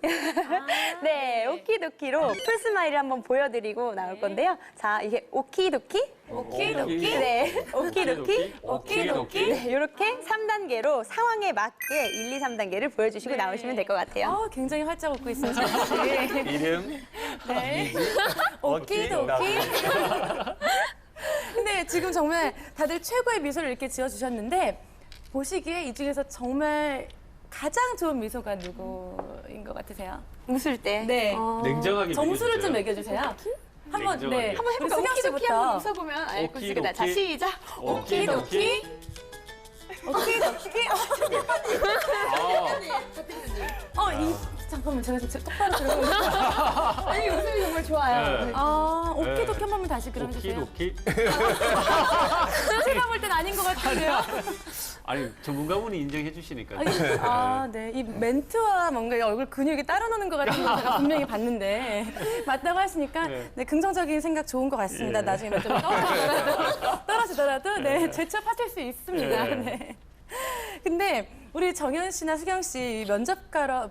네, 오키도키로 풀스마일을 한번 보여드리고 나올 건데요. 자, 이게 오키도키? 네, 오키도키. 네, 이렇게 3단계로 상황에 맞게 1, 2, 3단계를 보여주시고 나오시면 될 것 같아요. 굉장히 활짝 웃고 있어요, 사실. 이름, 네. 오키도키. 근데 지금 정말 다들 최고의 미소를 이렇게 지어주셨는데 보시기에 이 중에서 정말 가장 좋은 미소가 누구인 것 같으세요? 웃을 때. 네. 냉정하게 점수를 좀 매겨주세요. 매겨주세요. 한번 냉정하게. 한번 해볼까? 수경 씨부터. 웃어보면 알고 있을 거다. 자, 시작. 오키도키. 잠깐만, 제가 진짜 똑바로 들어보고 아니, 웃음이 정말 좋아요. 네. 오키도키 한 번만 다시 그럼 해주세요. 오키도키. 제가 볼 땐 아닌 것 같은데요. 아니 전문가분이 인정해 주시니까. 네. 이 멘트와 뭔가 이 얼굴 근육이 따로 노는 것 같은 거 제가 분명히 봤는데 맞다고 하시니까 네, 긍정적인 생각 좋은 것 같습니다. 나중에 좀 떨어지더라도 네, 재취업하실 수 있습니다. 네. 근데 우리 정현 씨나 수경 씨 면접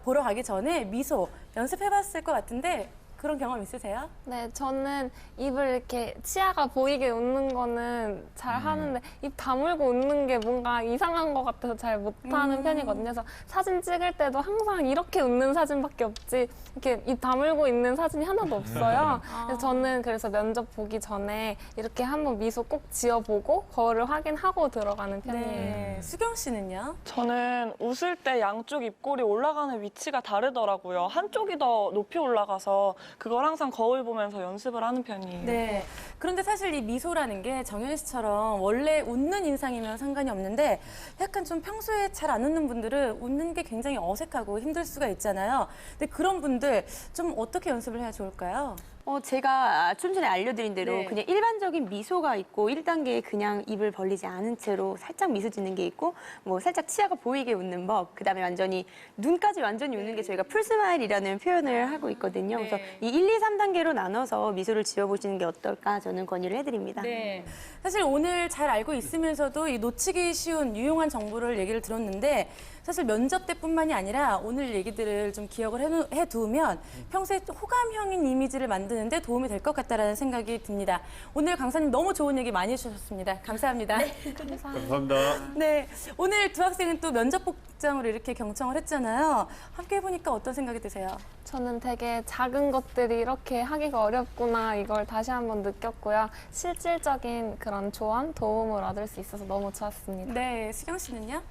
보러 가기 전에 미소 연습해봤을 것 같은데 그런 경험 있으세요? 네, 저는 입을 이렇게 치아가 보이게 웃는 거는 잘 하는데 입 다물고 웃는 게 뭔가 이상한 것 같아서 잘 못하는 편이거든요. 그래서 사진 찍을 때도 항상 이렇게 웃는 사진밖에 없지 이렇게 입 다물고 있는 사진이 하나도 없어요. 그래서 저는 그래서 면접 보기 전에 이렇게 한번 미소 꼭 지어보고 거울을 확인하고 들어가는 편이에요. 네. 수경 씨는요? 저는 웃을 때 양쪽 입꼬리 올라가는 위치가 다르더라고요. 한쪽이 더 높이 올라가서 그걸 항상 거울 보면서 연습을 하는 편이에요. 네. 그런데 사실 이 미소라는 게 정현 씨처럼 원래 웃는 인상이면 상관이 없는데 약간 좀 평소에 잘 안 웃는 분들은 웃는 게 굉장히 어색하고 힘들 수가 있잖아요. 근데 그런 분들 좀 어떻게 연습을 해야 좋을까요? 제가 좀 전에 알려드린 대로 네. 그냥 일반적인 미소가 있고 1단계에 그냥 입을 벌리지 않은 채로 살짝 미소 짓는 게 있고 뭐 살짝 치아가 보이게 웃는 법, 그다음에 완전히 눈까지 완전히 웃는 게 저희가 풀스마일이라는 표현을 하고 있거든요. 그래서 이 1, 2, 3단계로 나눠서 미소를 지어보시는 게 어떨까 저는 권유를 해드립니다. 네. 사실 오늘 잘 알고 있으면서도 이 놓치기 쉬운 유용한 정보를 얘기를 들었는데 사실 면접 때뿐만이 아니라 오늘 얘기들을 좀 기억을 해두면 평소에 호감형인 이미지를 만드는데 도움이 될 것 같다라는 생각이 듭니다. 오늘 강사님 너무 좋은 얘기 많이 해주셨습니다. 감사합니다. 감사합니다. 네, 오늘 두 학생은 또 면접 복장으로 이렇게 경청을 했잖아요. 함께 해보니까 어떤 생각이 드세요? 저는 되게 작은 것들이 이렇게 하기가 어렵구나 이걸 다시 한번 느꼈고요. 실질적인 그런 조언, 도움을 얻을 수 있어서 너무 좋았습니다. 네, 수경 씨는요?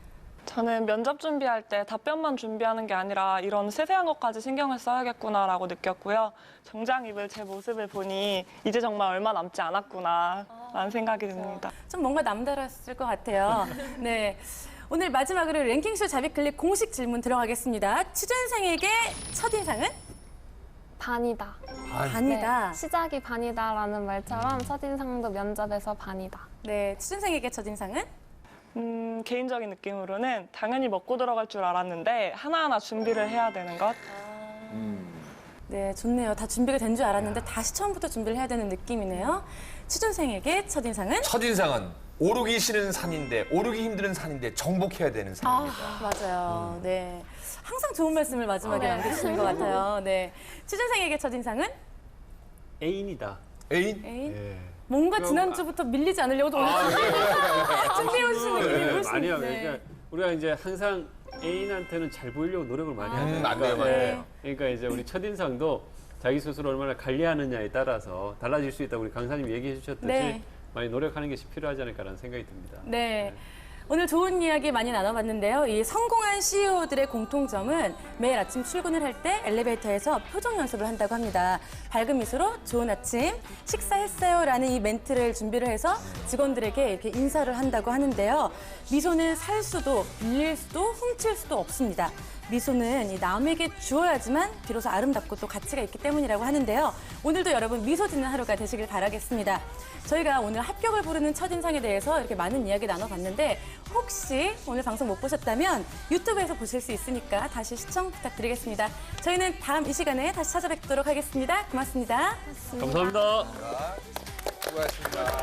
저는 면접 준비할 때 답변만 준비하는 게 아니라 이런 세세한 것까지 신경을 써야겠구나라고 느꼈고요. 정장 입을 제 모습을 보니 이제 정말 얼마 남지 않았구나라는 생각이 듭니다. 좀 뭔가 남다랐을 것 같아요. 네. 오늘 마지막으로 랭킹쇼 자비클릭 공식 질문 들어가겠습니다. 취준생에게 첫인상은? 반이다. 반이다. 네, 시작이 반이다라는 말처럼 첫인상도 면접에서 반이다. 네, 취준생에게 첫인상은? 개인적인 느낌으로는 당연히 먹고 들어갈 줄 알았는데 하나하나 준비를 해야 되는 것. 네, 좋네요. 다 준비가 된 줄 알았는데 다시 처음부터 준비를 해야 되는 느낌이네요. 취준생에게 첫인상은? 첫인상은 오르기 싫은 산인데 오르기 힘든 산인데 정복해야 되는 산입니다. 맞아요. 네. 항상 좋은 말씀을 마지막에 남겨주시는 것 같아요. 네. 취준생에게 첫인상은? 애인이다. 애인? 애인? 예. 뭔가 지난주부터 밀리지 않으려고 오늘 준비해주신 느낌이 네, 훨씬 많이 하고 네. 그러니까 우리가 이제 항상 애인한테는 잘 보이려고 노력을 많이 하잖아요. 맞네요, 맞네요. 그러니까 이제 우리 첫인상도 자기 스스로 얼마나 관리하느냐에 따라서 달라질 수 있다고 우리 강사님이 얘기해 주셨듯이 네. 많이 노력하는 것이 필요하지 않을까라는 생각이 듭니다. 네. 오늘 좋은 이야기 많이 나눠봤는데요. 이 성공한 CEO들의 공통점은 매일 아침 출근을 할 때 엘리베이터에서 표정 연습을 한다고 합니다. 밝은 미소로 좋은 아침, 식사했어요? 라는 이 멘트를 준비를 해서 직원들에게 이렇게 인사를 한다고 하는데요. 미소는 살 수도, 빌릴 수도, 훔칠 수도 없습니다. 미소는 이 남에게 주어야지만 비로소 아름답고 또 가치가 있기 때문이라고 하는데요. 오늘도 여러분 미소 짓는 하루가 되시길 바라겠습니다. 저희가 오늘 합격을 부르는 첫인상에 대해서 이렇게 많은 이야기 나눠봤는데 혹시 오늘 방송 못 보셨다면 유튜브에서 보실 수 있으니까 다시 시청 부탁드리겠습니다. 저희는 다음 이 시간에 다시 찾아뵙도록 하겠습니다. 고맙습니다. 감사합니다. 수고하셨습니다.